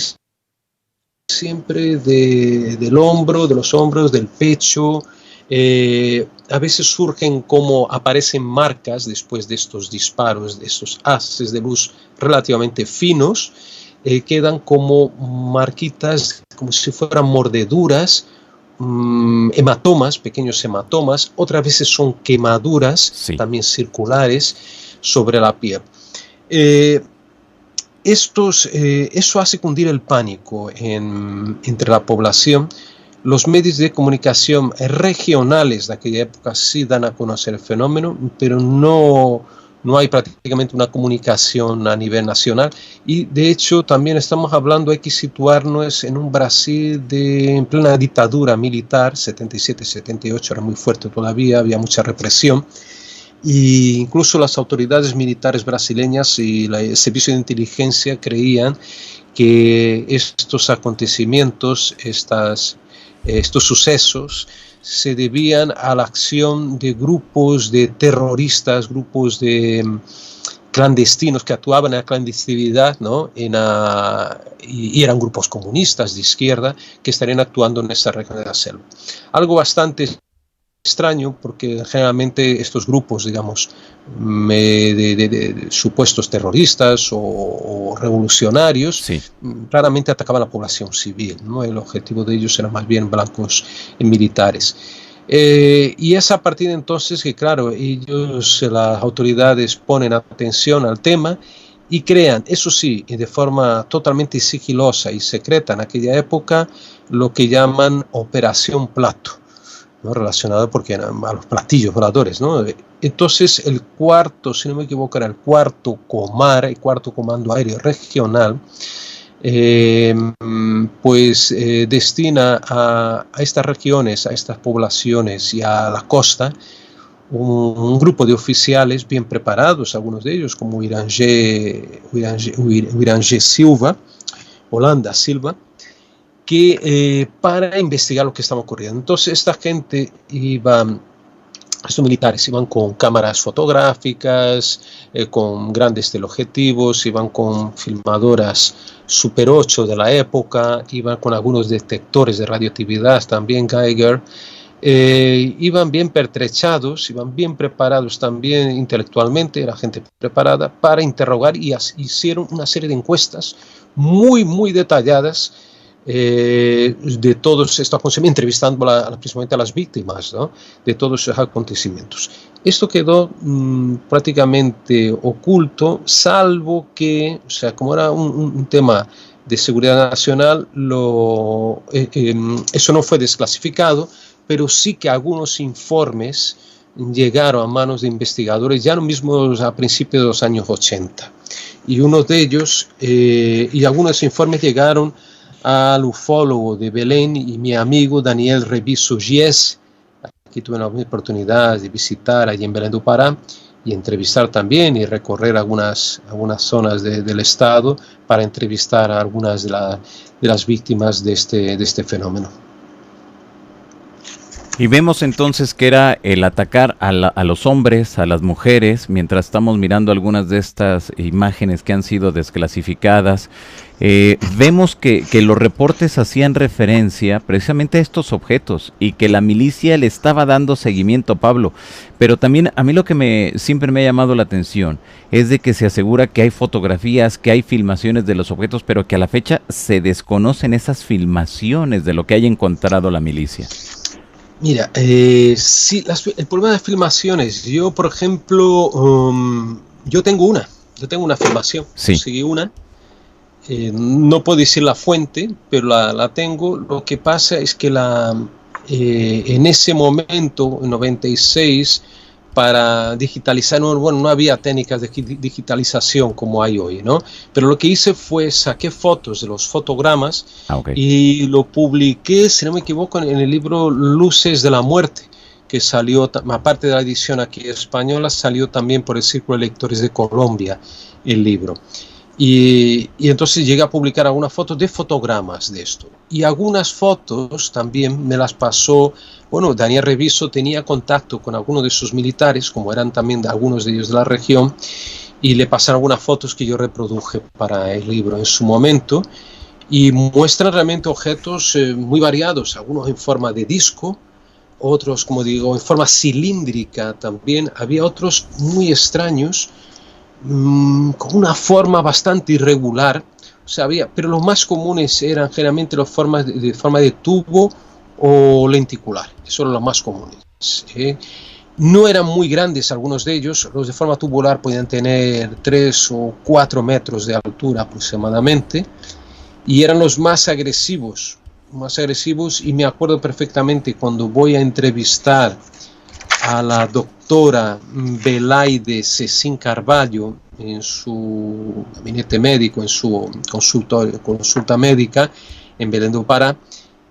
siempre de los hombros, del pecho. A veces surgen como aparecen marcas después de estos disparos, de estos haces de luz relativamente finos, quedan como marquitas, como si fueran mordeduras, hematomas, pequeños hematomas, otras veces son quemaduras, también circulares, sobre la piel. Eso hace cundir el pánico entre la población. Los medios de comunicación regionales de aquella época sí dan a conocer el fenómeno, pero no hay prácticamente una comunicación a nivel nacional. Y de hecho también estamos hablando, hay que situarnos en un Brasil en plena dictadura militar, 77-78 era muy fuerte todavía, había mucha represión. Y incluso las autoridades militares brasileñas y el servicio de inteligencia creían que estos acontecimientos, estos sucesos se debían a la acción de grupos de terroristas, grupos de clandestinos que actuaban en la clandestinidad, ¿no? Y eran grupos comunistas de izquierda que estarían actuando en esta región de la selva. Algo bastante extraño, porque generalmente estos grupos, digamos, de supuestos terroristas o revolucionarios, claramente atacaban a la población civil, ¿no? El objetivo de ellos era más bien blancos militares. Y es a partir de entonces que, claro, las autoridades ponen atención al tema y crean, eso sí, de forma totalmente sigilosa y secreta en aquella época, lo que llaman Operación Prato, ¿no? Relacionado porque eran a los platillos voladores, ¿no? Entonces el cuarto, si no me equivoco, era el cuarto COMAR, el cuarto Comando Aéreo Regional, destina a estas regiones, a estas poblaciones y a la costa un grupo de oficiales bien preparados, algunos de ellos como Irangé Silva, Holanda Silva, que para investigar lo que estaba ocurriendo. Entonces esta gente estos militares iban con cámaras fotográficas, con grandes teleobjetivos, iban con filmadoras Super 8 de la época, iban con algunos detectores de radioactividad, también Geiger, iban bien pertrechados, iban bien preparados también intelectualmente, era gente preparada para interrogar y hicieron una serie de encuestas muy, muy detalladas de todos estos acontecimientos, entrevistando principalmente a las víctimas, ¿no?, de todos esos acontecimientos. Esto quedó prácticamente oculto, salvo que, o sea, como era un tema de seguridad nacional, eso no fue desclasificado, pero sí que algunos informes llegaron a manos de investigadores ya mismos a principios de los años 80. Y uno de ellos, y algunos informes llegaron al ufólogo de Belén y mi amigo Daniel Reviso Gies. Aquí tuve la oportunidad de visitar allí en Belén do Pará y entrevistar también y recorrer algunas zonas del estado para entrevistar a algunas de las víctimas de este fenómeno. Y vemos entonces que era el atacar a los hombres, a las mujeres, mientras estamos mirando algunas de estas imágenes que han sido desclasificadas. Vemos que los reportes hacían referencia precisamente a estos objetos y que la milicia le estaba dando seguimiento, Pablo. Pero también a mí lo que siempre me ha llamado la atención es de que se asegura que hay fotografías, que hay filmaciones de los objetos, pero que a la fecha se desconocen esas filmaciones de lo que haya encontrado la milicia. Mira, sí, el problema de filmaciones, yo por ejemplo, yo tengo una filmación, sí. Conseguí una, no puedo decir la fuente, pero la tengo. Lo que pasa es que en ese momento, en 96, para digitalizar, no había técnicas de digitalización como hay hoy, ¿no? Pero lo que hice fue saqué fotos de los fotogramas y lo publiqué, si no me equivoco, en el libro Luces de la Muerte, que salió, aparte de la edición aquí española, salió también por el Círculo de Lectores de Colombia el libro. Y entonces llegué a publicar algunas fotos de fotogramas de esto. Y algunas fotos también me las pasó, Daniel Reviso tenía contacto con algunos de sus militares, como eran también algunos de ellos de la región, y le pasaron algunas fotos que yo reproduje para el libro en su momento, y muestran realmente objetos muy variados, algunos en forma de disco, otros, como digo, en forma cilíndrica también. Había otros muy extraños, con una forma bastante irregular, pero los más comunes eran generalmente las formas de forma de tubo o lenticular, esos eran los más comunes. No eran muy grandes algunos de ellos, los de forma tubular podían tener 3 o 4 metros de altura aproximadamente, y eran los más agresivos, y me acuerdo perfectamente cuando voy a entrevistar a la doctora Belaide Cecín Carvalho en su gabinete médico, en su consulta médica en Belén do Pará.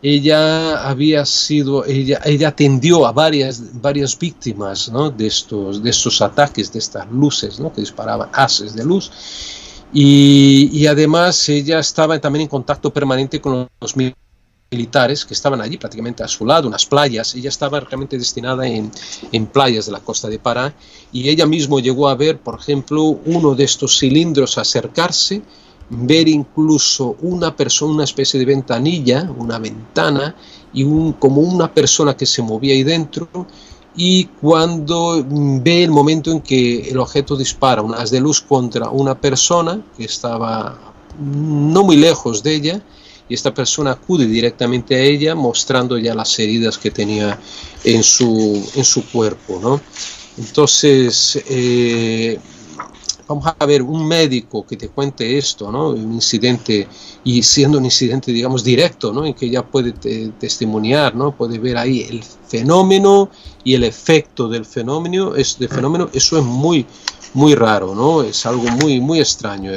Ella atendió a varias víctimas, ¿no?, de estos ataques, de estas luces, ¿no?, que disparaban haces de luz, y además ella estaba también en contacto permanente con los militares que estaban allí prácticamente a su lado, unas playas. Ella estaba realmente destinada en playas de la costa de Pará, y ella misma llegó a ver, por ejemplo, uno de estos cilindros acercarse, ver incluso una especie de ventanilla, una ventana, y como una persona que se movía ahí dentro, y cuando ve el momento en que el objeto dispara un haz de luz contra una persona que estaba no muy lejos de ella, y esta persona acude directamente a ella mostrando ya las heridas que tenía en su cuerpo, ¿no? Entonces, vamos a ver, un médico que te cuente esto, ¿no?, un incidente, y siendo un incidente, digamos, directo, ¿no?, en que ella puede testimoniar, ¿no?, puede ver ahí el fenómeno y el efecto del fenómeno, eso es muy, muy raro, ¿no? Es algo muy, muy extraño,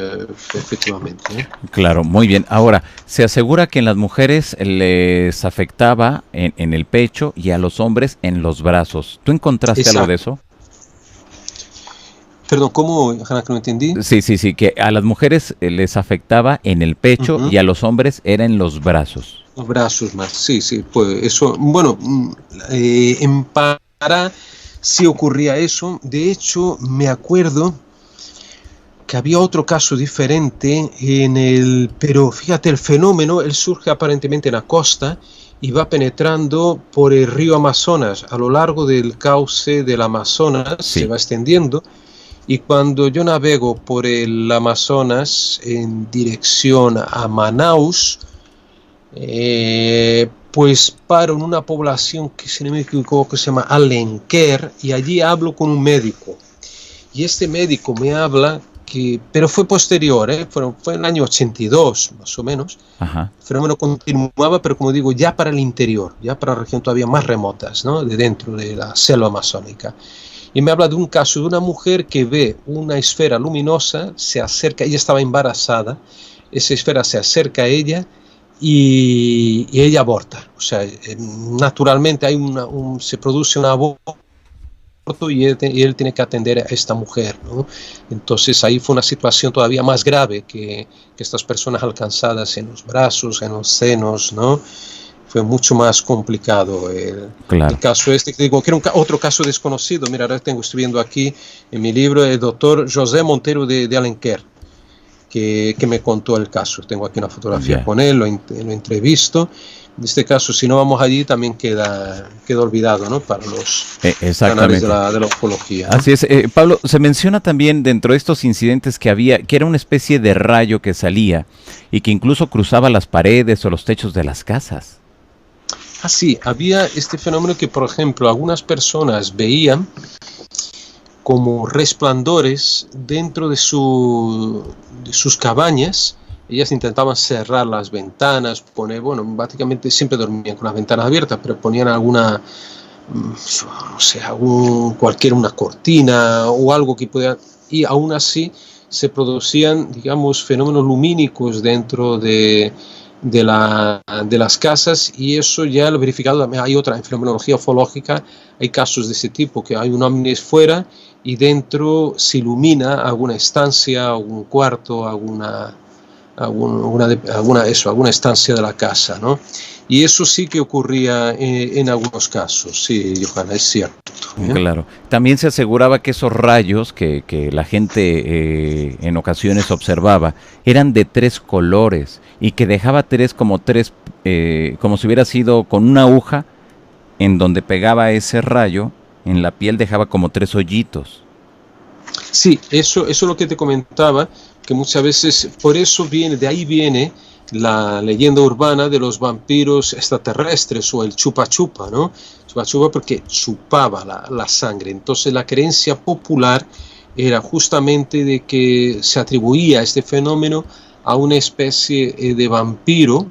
efectivamente, ¿eh? Claro, muy bien. Ahora, se asegura que en las mujeres les afectaba en el pecho y a los hombres en los brazos. ¿Tú encontraste algo de eso? Perdón, ¿cómo, Hanna, que no entendí? Sí, que a las mujeres les afectaba en el pecho y a los hombres era en los brazos. Los brazos más, sí, pues eso, en Pará sí ocurría eso. De hecho, me acuerdo que había otro caso diferente pero fíjate, el fenómeno, él surge aparentemente en la costa, y va penetrando por el río Amazonas, a lo largo del cauce del Amazonas, Sí. se va extendiendo. Y cuando yo navego por el Amazonas en dirección a Manaus, pues paro en una población que, si no me equivoco, se llama Alenquer, y allí hablo con un médico. Y este médico me habla que, pero fue posterior, fue en el año 82, más o menos. Ajá. El fenómeno continuaba, pero como digo, ya para el interior, ya para regiones todavía más remotas, ¿no? De dentro de la selva amazónica. Y me habla de un caso de una mujer que ve una esfera luminosa, se acerca, ella estaba embarazada, esa esfera se acerca a ella y ella aborta. O sea, naturalmente hay se produce un aborto y él tiene que atender a esta mujer, ¿no? Entonces ahí fue una situación todavía más grave que estas personas alcanzadas en los brazos, en los senos, ¿no? Fue mucho más complicado el caso este, que digo que era otro caso desconocido. Mira, ahora estoy viendo aquí en mi libro el doctor José Montero de Alenquer, que me contó el caso. Tengo aquí una fotografía con él, lo entrevisto. En este caso, si no vamos allí, también queda olvidado, ¿no? Para los canales de la ufología, ¿no? Así es. Pablo, se menciona también dentro de estos incidentes que había, que era una especie de rayo que salía y que incluso cruzaba las paredes o los techos de las casas. Ah, sí, había este fenómeno que, por ejemplo, algunas personas veían como resplandores dentro de sus cabañas. Ellas intentaban cerrar las ventanas, básicamente siempre dormían con las ventanas abiertas, pero ponían alguna, no sé, una cortina o algo que pudiera, y aún así se producían, digamos, fenómenos lumínicos dentro de las casas, y eso ya lo he verificado. Hay otra, en fenomenología ufológica hay casos de ese tipo, que hay un ovni fuera y dentro se ilumina alguna estancia, algún cuarto, alguna estancia de la casa, ¿no? Y eso sí que ocurría en algunos casos, sí, Johanna, es cierto. Claro. También se aseguraba que esos rayos que la gente en ocasiones observaba eran de 3 colores y que dejaba como si hubiera sido con una aguja en donde pegaba ese rayo, en la piel dejaba como 3 hoyitos. Sí, eso es lo que te comentaba, que muchas veces, de ahí viene la leyenda urbana de los vampiros extraterrestres o el chupa chupa, ¿no? Chupa chupa porque chupaba la sangre. Entonces la creencia popular era justamente de que se atribuía este fenómeno a una especie de vampiro,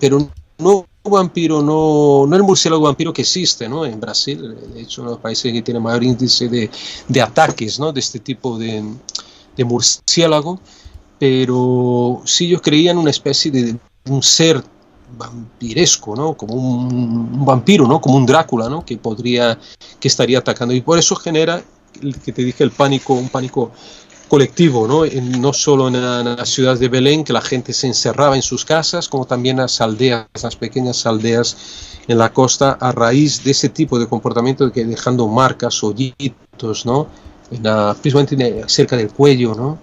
pero no el murciélago vampiro que existe, ¿no? En Brasil, de hecho, uno de los países que tiene mayor índice de ataques, ¿no? De este tipo de murciélago, pero sí ellos creían una especie de un ser vampiresco, ¿no? Como un vampiro, ¿no? Como un Drácula, ¿no? Que estaría atacando, y por eso genera el que te dije, un pánico colectivo, ¿no? No solo en la ciudad de Belén, que la gente se encerraba en sus casas, como también las pequeñas aldeas en la costa, a raíz de ese tipo de comportamiento, que dejando marcas, hoyitos, ¿no? Principalmente cerca del cuello, ¿no?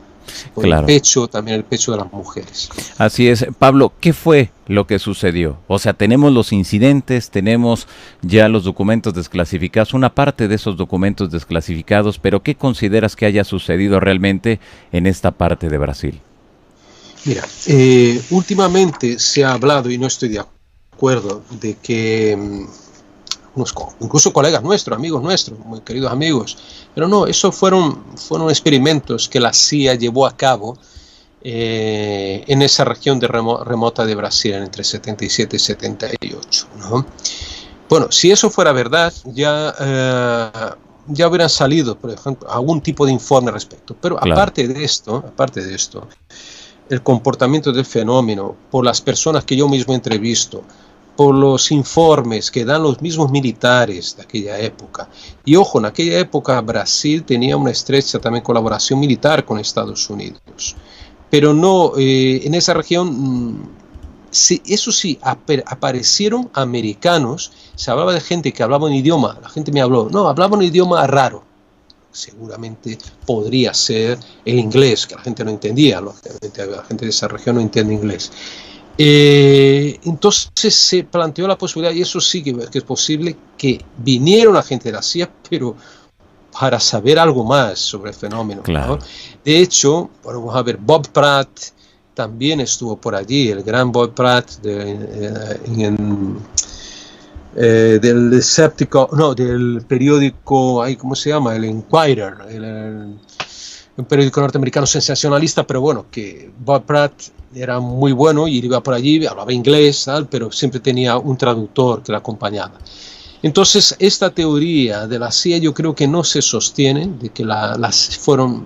Por Claro. El pecho, también el pecho de las mujeres. Así es. Pablo, ¿qué fue lo que sucedió? O sea, tenemos los incidentes, tenemos ya los documentos desclasificados, una parte de esos documentos desclasificados, pero ¿qué consideras que haya sucedido realmente en esta parte de Brasil? Mira, últimamente se ha hablado, y no estoy de acuerdo, de que incluso colegas nuestros, amigos nuestros, muy queridos amigos, pero no, eso fueron experimentos que la CIA llevó a cabo en esa región remota de Brasil entre 77 y 78, ¿no? Bueno, si eso fuera verdad, ya hubieran salido, por ejemplo, algún tipo de informe al respecto. Pero claro, aparte de esto, el comportamiento del fenómeno, por las personas que yo mismo entrevisto, por los informes que dan los mismos militares de aquella época. Y ojo, en aquella época Brasil tenía una estrecha también colaboración militar con Estados Unidos. Pero no, en esa región, sí, eso sí, aparecieron americanos, se hablaba de gente que hablaba un idioma, la gente me habló, no, hablaba un idioma raro. Seguramente podría ser el inglés, que la gente no entendía, lógicamente la gente de esa región no entiende inglés. Entonces se planteó la posibilidad, y eso sí que es posible, que viniera una agente de la CIA, pero para saber algo más sobre el fenómeno, Claro. ¿no? De hecho, vamos a ver, Bob Pratt también estuvo por allí, el gran Bob Pratt del escéptico, no, del periódico, ¿cómo se llama? El Inquirer, un periódico norteamericano sensacionalista, pero bueno, que Bob Pratt era muy bueno y iba por allí, hablaba inglés, tal, pero siempre tenía un traductor que le acompañaba. Entonces, esta teoría de la CIA yo creo que no se sostiene, de que fueron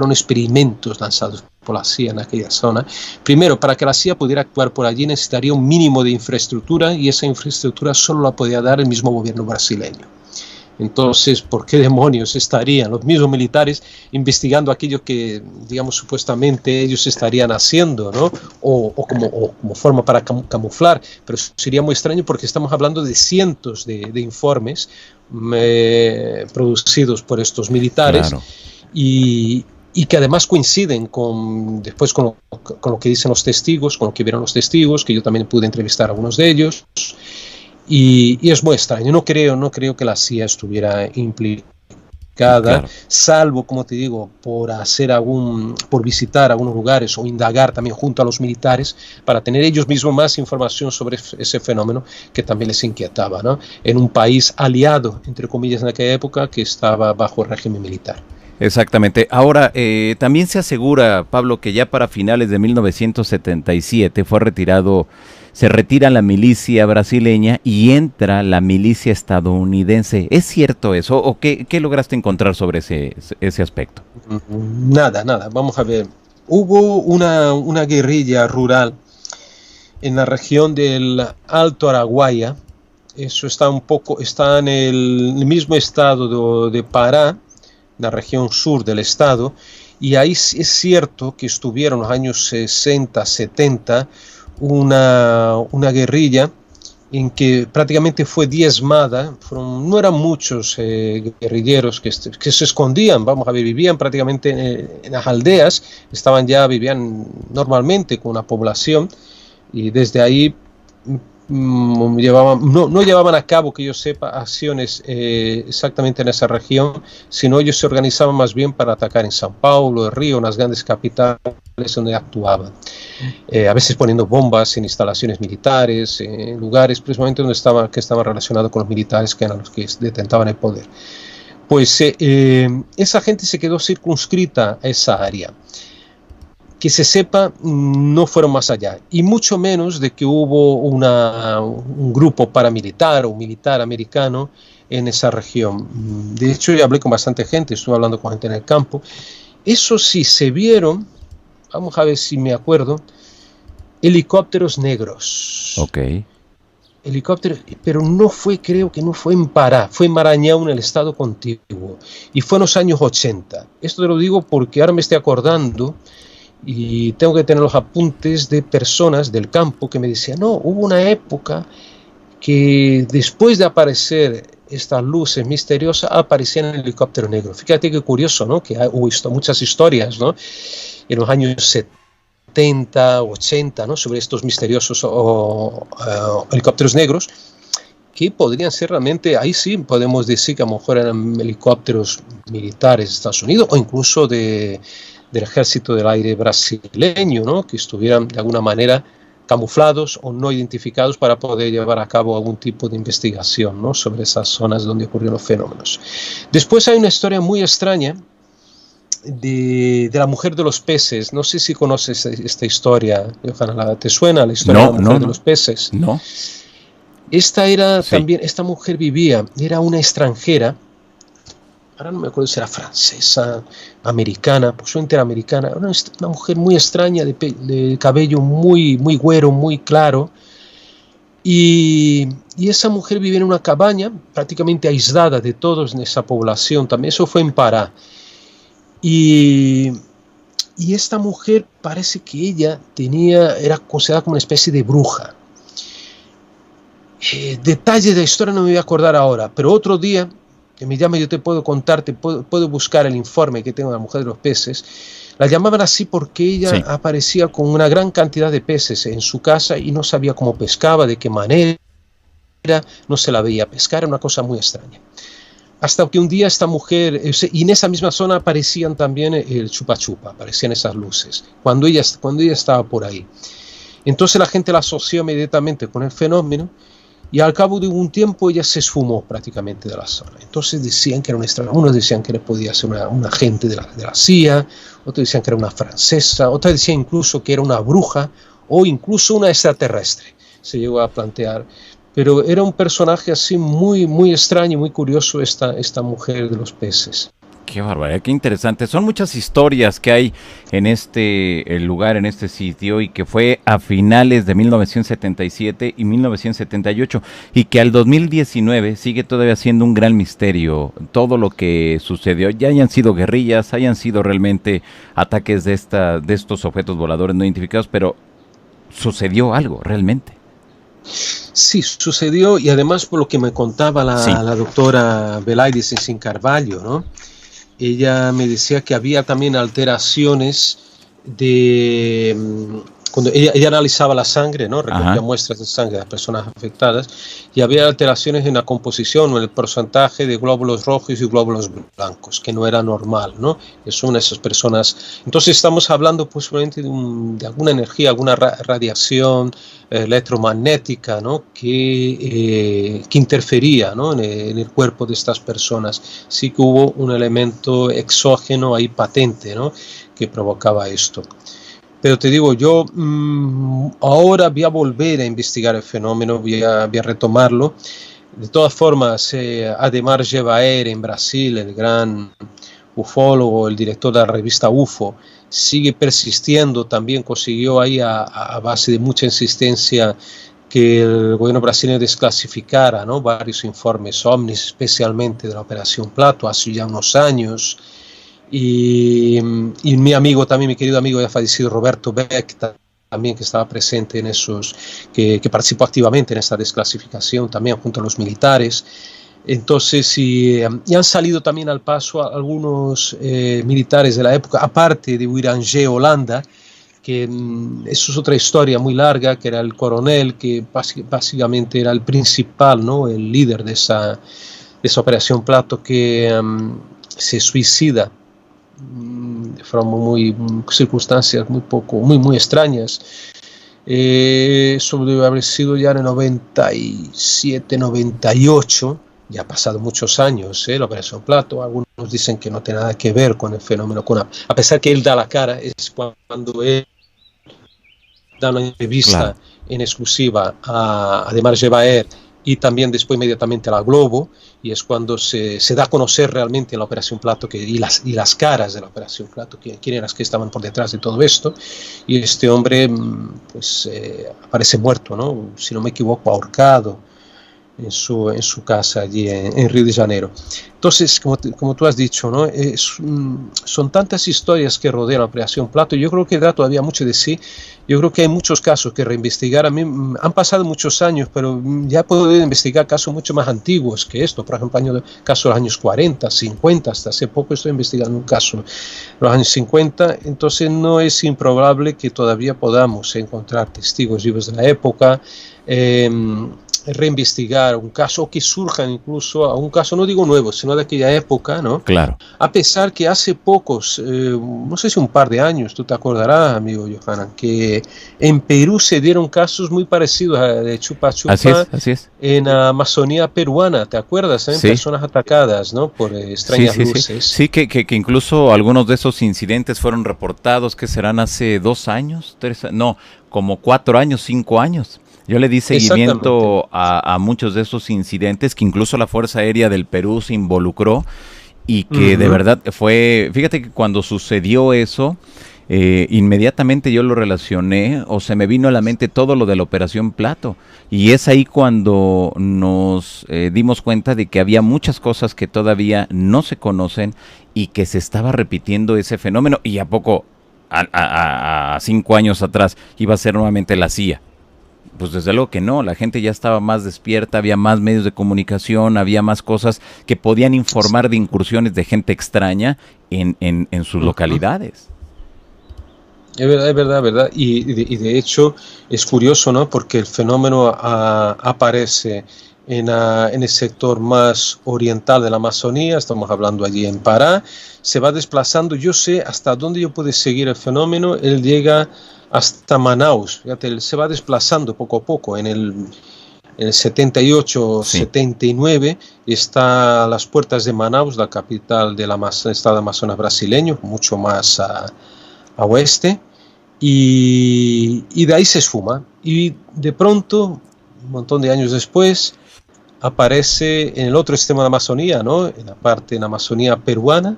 experimentos lanzados por la CIA en aquella zona. Primero, para que la CIA pudiera actuar por allí necesitaría un mínimo de infraestructura y esa infraestructura solo la podía dar el mismo gobierno brasileño. Entonces, ¿por qué demonios estarían los mismos militares investigando aquello que, digamos, supuestamente ellos estarían haciendo, ¿no? O como forma para camuflar? Pero sería muy extraño porque estamos hablando de cientos de informes producidos por estos militares. Claro. Y que además coinciden después con lo que dicen los testigos, con lo que vieron los testigos, que yo también pude entrevistar a algunos de ellos. Y es muy extraño, no creo que la CIA estuviera implicada, claro, salvo, como te digo, por visitar algunos lugares o indagar también junto a los militares para tener ellos mismos más información sobre ese fenómeno que también les inquietaba, ¿no? En un país aliado, entre comillas, en aquella época que estaba bajo el régimen militar. Exactamente. Ahora, también se asegura, Pablo, que ya para finales de 1977 se retira la milicia brasileña y entra la milicia estadounidense. ¿Es cierto eso? ¿O qué lograste encontrar sobre ese aspecto? Nada. Vamos a ver. Hubo una guerrilla rural en la región del Alto Araguaia. Eso está en el mismo estado de Pará, la región sur del estado, y ahí es cierto que estuvieron en los años 60, 70, una guerrilla en que prácticamente fue diezmada. No eran muchos guerrilleros que se escondían, vivían prácticamente en las aldeas, vivían normalmente con una población, y desde ahí no llevaban a cabo, que yo sepa, acciones exactamente en esa región, sino ellos se organizaban más bien para atacar en São Paulo, Río, unas grandes capitales donde actuaban, a veces poniendo bombas en instalaciones militares, en lugares precisamente que estaban relacionados con los militares, que eran los que detentaban el poder. Pues esa gente se quedó circunscrita a esa área. Que se sepa, no fueron más allá, y mucho menos de que hubo un grupo paramilitar o militar americano en esa región. De hecho, yo hablé con bastante gente, estuve hablando con gente en el campo. Eso sí, se vieron, vamos a ver si me acuerdo, helicópteros negros. Ok. Helicópteros, pero creo que no fue en Pará, fue en Maranhão, en el estado contiguo, y fue en los años 80. Esto te lo digo porque ahora me estoy acordando y tengo que tener los apuntes de personas del campo que me decían, no, hubo una época que después de aparecer estas luces misteriosas aparecían en el helicóptero negro. Fíjate qué curioso, ¿no? Que hubo muchas historias, ¿no? En los años 70, 80, ¿no? Sobre estos misteriosos helicópteros negros, que podrían ser realmente, ahí sí podemos decir que a lo mejor eran helicópteros militares de Estados Unidos o incluso del ejército del aire brasileño, ¿no? Que estuvieran de alguna manera camuflados o no identificados para poder llevar a cabo algún tipo de investigación, ¿no? Sobre esas zonas donde ocurrieron los fenómenos. Después hay una historia muy extraña de la mujer de los peces. No sé si conoces esta historia, Johanna. ¿Te suena la historia de la mujer de los peces? No. Esta mujer era una extranjera. Ahora no me acuerdo si era francesa, americana, posiblemente era americana. Era una mujer muy extraña, de cabello muy, muy güero, muy claro. Y esa mujer vivía en una cabaña prácticamente aislada de todos en esa población. También eso fue en Pará. Y esta mujer parece que ella era considerada como una especie de bruja. Detalles de la historia no me voy a acordar ahora, pero otro día que me llame, yo te puedo contar, puedo buscar el informe que tengo de la mujer de los peces. La llamaban así porque ella aparecía con una gran cantidad de peces en su casa y no sabía cómo pescaba, de qué manera, no se la veía pescar, era una cosa muy extraña. Hasta que un día esta mujer, y en esa misma zona aparecían también el chupa chupa, aparecían esas luces, cuando ella estaba por ahí. Entonces la gente la asoció inmediatamente con el fenómeno, y al cabo de un tiempo ella se esfumó prácticamente de la zona. Entonces decían que era una extraña, unos decían que podía ser una agente de la CIA, otros decían que era una francesa, otros decían incluso que era una bruja o incluso una extraterrestre, se llegó a plantear. Pero era un personaje así muy, muy extraño y muy curioso esta mujer de los peces. Qué barbaridad, qué interesante. Son muchas historias que hay en este lugar, en este sitio, y que fue a finales de 1977 y 1978, y que al 2019 sigue todavía siendo un gran misterio todo lo que sucedió. Ya hayan sido guerrillas, hayan sido realmente ataques de estos objetos voladores no identificados, pero sucedió algo realmente. Sí, sucedió, y además por lo que me contaba la doctora Velaides Sin Carvalho, ¿no? Ella me decía que había también alteraciones cuando ella analizaba la sangre, ¿no? Recogía muestras de sangre de las personas afectadas, y había alteraciones en la composición o en el porcentaje de glóbulos rojos y glóbulos blancos, que no era normal, ¿no? Que son esas personas. Entonces estamos hablando posiblemente de alguna energía, alguna radiación electromagnética, ¿no? que interfería, ¿no? en el cuerpo de estas personas. Sí que hubo un elemento exógeno ahí patente, ¿no? que provocaba esto. Pero te digo, yo ahora voy a volver a investigar el fenómeno, voy a retomarlo. De todas formas, Ademar Gevaer en Brasil, el gran ufólogo, el director de la revista UFO, sigue persistiendo, también consiguió ahí a base de mucha insistencia que el gobierno brasileño desclasificara, ¿no? varios informes ovnis, especialmente de la Operación Plato, hace ya unos años. Y mi amigo también, mi querido amigo ya fallecido Roberto Beck, también que estaba presente en esos, que participó activamente en esta desclasificación, también junto a los militares. Entonces, y han salido también al paso algunos militares de la época, aparte de Wirangé Holanda, que eso es otra historia muy larga, que era el coronel, que básicamente era el principal, ¿no? el líder de esa Operación Plato, que se suicida de forma circunstancias muy extrañas. Eso debe haber sido ya en el 97, 98, ya ha pasado muchos años, la Operación Plato. Algunos dicen que no tiene nada que ver con el fenómeno, a pesar que él da la cara, es cuando él da una entrevista en exclusiva a Ademar Gevaer y también después inmediatamente a la Globo, y es cuando se da a conocer realmente la Operación Plato y las caras de la Operación Plato, quién eran las que estaban por detrás de todo esto. Y este hombre pues aparece muerto, ¿no? Si no me equivoco, ahorcado en su casa allí en Río de Janeiro. Entonces, como tú has dicho, ¿no? Son tantas historias que rodean la Operación Plato. Yo creo que da todavía mucho de sí. Yo creo que hay muchos casos que reinvestigar. A mí han pasado muchos años, pero ya he podido investigar casos mucho más antiguos que esto. Por ejemplo, casos de los años 40, 50, hasta hace poco estoy investigando un caso de los años 50. Entonces no es improbable que todavía podamos encontrar testigos vivos de la época, reinvestigar un caso, o que surjan incluso a un caso, no digo nuevo, sino de aquella época, ¿no? Claro. A pesar que hace pocos, no sé si un par de años, tú te acordarás, amigo Johanan, que en Perú se dieron casos muy parecidos a de Chupa Chupa. Así es. En la Amazonía peruana, ¿te acuerdas? Sí. Personas atacadas, ¿no? Por extrañas luces. Sí, que incluso algunos de esos incidentes fueron reportados, que serán hace 2 años, como 4 años, 5 años. Yo le di seguimiento a muchos de esos incidentes, que incluso la Fuerza Aérea del Perú se involucró, y que de verdad fíjate que cuando sucedió eso, inmediatamente yo lo relacioné, o se me vino a la mente todo lo de la Operación Plato, y es ahí cuando nos dimos cuenta de que había muchas cosas que todavía no se conocen, y que se estaba repitiendo ese fenómeno. Y a poco, a 5 años atrás, iba a ser nuevamente la CIA. Pues desde luego que no, la gente ya estaba más despierta, había más medios de comunicación, había más cosas que podían informar de incursiones de gente extraña en sus localidades. Es verdad, es verdad, es verdad. Y de hecho es curioso, ¿no? Porque el fenómeno aparece en el sector más oriental de la Amazonía, estamos hablando allí en Pará, se va desplazando, yo sé hasta dónde yo puedo seguir el fenómeno, él llega hasta Manaus, fíjate, él se va desplazando poco a poco, en el 78, Sí. 79, está a las puertas de Manaus, la capital del estado Amazonas brasileño, mucho más a oeste, y de ahí se esfuma. Y de pronto, un montón de años después, aparece en el otro extremo de la Amazonía, ¿no? En la Amazonía peruana,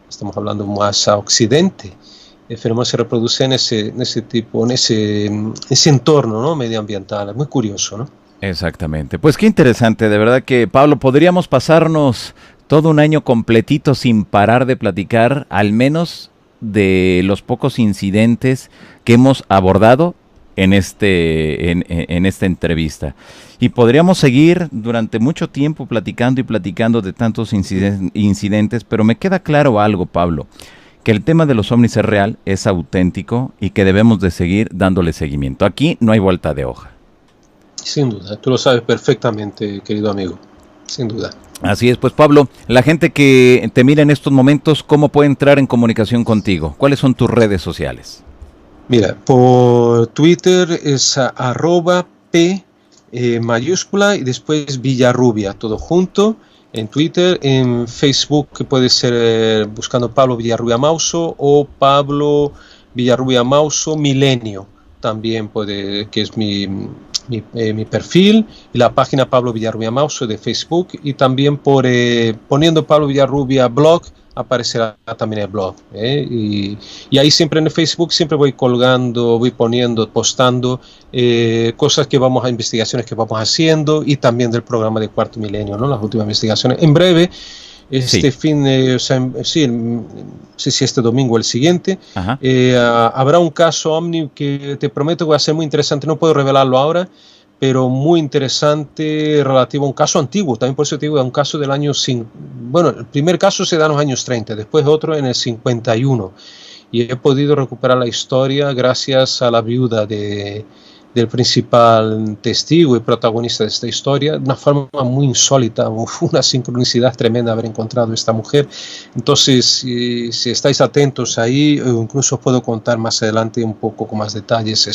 estamos hablando más a occidente. El fenómeno se reproduce en ese tipo, en ese entorno, ¿no? Medioambiental. Es muy curioso, ¿no? Exactamente. Pues qué interesante, de verdad que, Pablo, podríamos pasarnos todo un año completito sin parar de platicar, al menos de los pocos incidentes que hemos abordado en esta entrevista. Y podríamos seguir durante mucho tiempo platicando y platicando de tantos incidentes, pero me queda claro algo, Pablo, que el tema de los ovnis es real, es auténtico y que debemos de seguir dándole seguimiento. Aquí no hay vuelta de hoja. Sin duda, tú lo sabes perfectamente, querido amigo, sin duda. Así es, pues Pablo, la gente que te mira en estos momentos, ¿cómo puede entrar en comunicación contigo? ¿Cuáles son tus redes sociales? Mira, por Twitter es @p mayúscula y después Villarrubia, todo junto. En Twitter, en Facebook, que puede ser buscando Pablo Villarrubia Mauso o Pablo Villarrubia Mauso Milenio, también puede, que es mi perfil, y la página Pablo Villarrubia Mauso de Facebook, y también poniendo Pablo Villarrubia Blog, aparecerá también el blog, y ahí siempre en el Facebook siempre voy colgando, voy poniendo, postando cosas que investigaciones que vamos haciendo, y también del programa de Cuarto Milenio, ¿no? Las últimas investigaciones. En breve, sí, si este domingo o el siguiente, habrá un caso OVNI que te prometo que va a ser muy interesante, no puedo revelarlo ahora, pero muy interesante relativo a un caso antiguo, también por eso te digo, un caso del año, bueno, el primer caso se da en los años 30, después otro en el 51, y he podido recuperar la historia gracias a la viuda del principal testigo y protagonista de esta historia, de una forma muy insólita, una sincronicidad tremenda haber encontrado a esta mujer. Entonces, si estáis atentos ahí, incluso puedo contar más adelante un poco con más detalles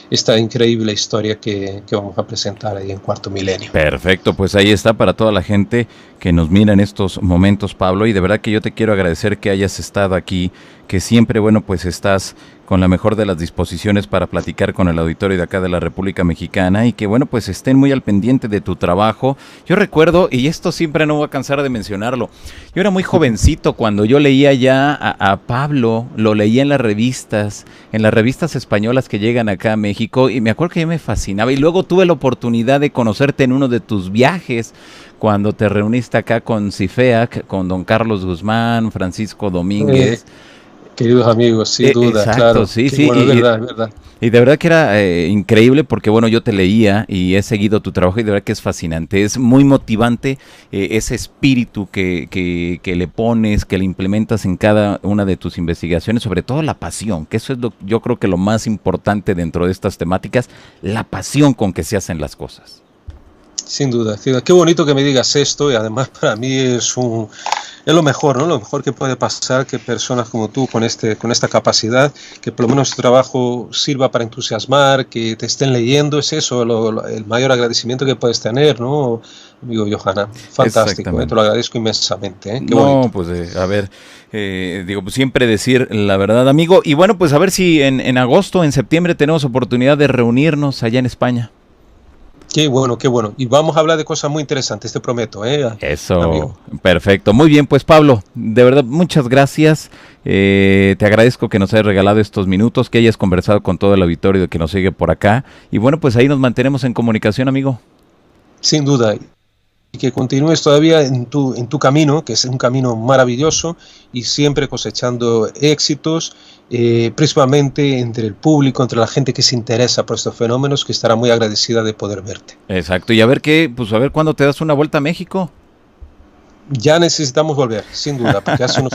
esta increíble historia que vamos a presentar ahí en Cuarto Milenio. Perfecto, pues ahí está para toda la gente que nos mira en estos momentos, Pablo, y de verdad que yo te quiero agradecer que hayas estado aquí, que siempre, bueno, pues estás con la mejor de las disposiciones para platicar con el auditorio de acá de la República Mexicana y que, bueno, pues estén muy al pendiente de tu trabajo. Yo recuerdo, y esto siempre no voy a cansar de mencionarlo, yo era muy jovencito cuando yo leía ya a Pablo, lo leía en las revistas españolas que llegan acá a México, y me acuerdo que ya me fascinaba, y luego tuve la oportunidad de conocerte en uno de tus viajes, cuando te reuniste acá con CIFEAC, con don Carlos Guzmán, Francisco Domínguez. Queridos amigos, sin duda, exacto, claro. Sí, Qué sí. bueno, es verdad. Y de verdad que era increíble porque, bueno, yo te leía y he seguido tu trabajo y de verdad que es fascinante. Es muy motivante ese espíritu que le pones, que le implementas en cada una de tus investigaciones, sobre todo la pasión, que eso es yo creo que lo más importante dentro de estas temáticas, la pasión con que se hacen las cosas. Sin duda. Qué bonito que me digas esto, y además para mí es lo mejor, ¿no? Lo mejor que puede pasar, que personas como tú con esta capacidad, que por lo menos tu trabajo sirva para entusiasmar, que te estén leyendo, es eso el mayor agradecimiento que puedes tener, ¿no, amigo Johanna? Fantástico, te lo agradezco inmensamente. Qué bonito. Pues a ver, digo, pues siempre decir la verdad, amigo, y bueno, pues a ver si en agosto, en septiembre tenemos oportunidad de reunirnos allá en España. Qué bueno, qué bueno. Y vamos a hablar de cosas muy interesantes, te prometo. Eso, amigo. Perfecto. Muy bien, pues Pablo, de verdad, muchas gracias. Te agradezco que nos hayas regalado estos minutos, que hayas conversado con todo el auditorio que nos sigue por acá. Y bueno, pues ahí nos mantenemos en comunicación, amigo. Sin duda. que continúes todavía en tu camino, que es un camino maravilloso, y siempre cosechando éxitos, principalmente entre el público, entre la gente que se interesa por estos fenómenos, que estará muy agradecida de poder verte. Exacto, y a ver a ver cuándo te das una vuelta a México. Ya necesitamos volver, sin duda, porque hace unos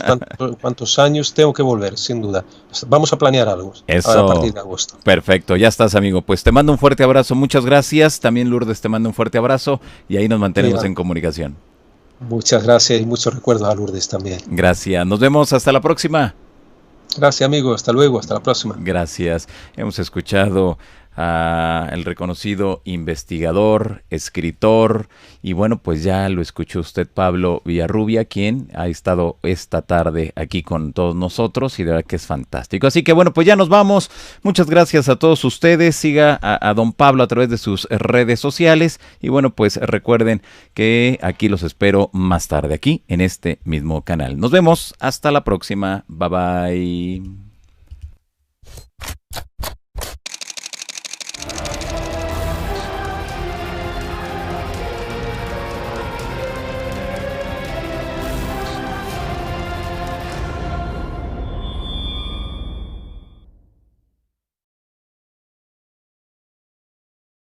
cuantos años tengo que volver, sin duda. Vamos a planear algo Eso, a partir de agosto. perfecto, ya estás, amigo. Pues te mando un fuerte abrazo, muchas gracias. También Lourdes te manda un fuerte abrazo y ahí nos mantenemos en comunicación. Muchas gracias y muchos recuerdos a Lourdes también. Gracias, nos vemos, hasta la próxima. Gracias, amigo, hasta luego, hasta la próxima. Gracias. Hemos escuchado al reconocido investigador, escritor, y bueno, pues ya lo escuchó usted, Pablo Villarrubia, quien ha estado esta tarde aquí con todos nosotros y de verdad que es fantástico. Así que bueno, pues ya nos vamos. Muchas gracias a todos ustedes. Siga a don Pablo a través de sus redes sociales y bueno, pues recuerden que aquí los espero más tarde aquí en este mismo canal. Nos vemos. Hasta la próxima. Bye bye.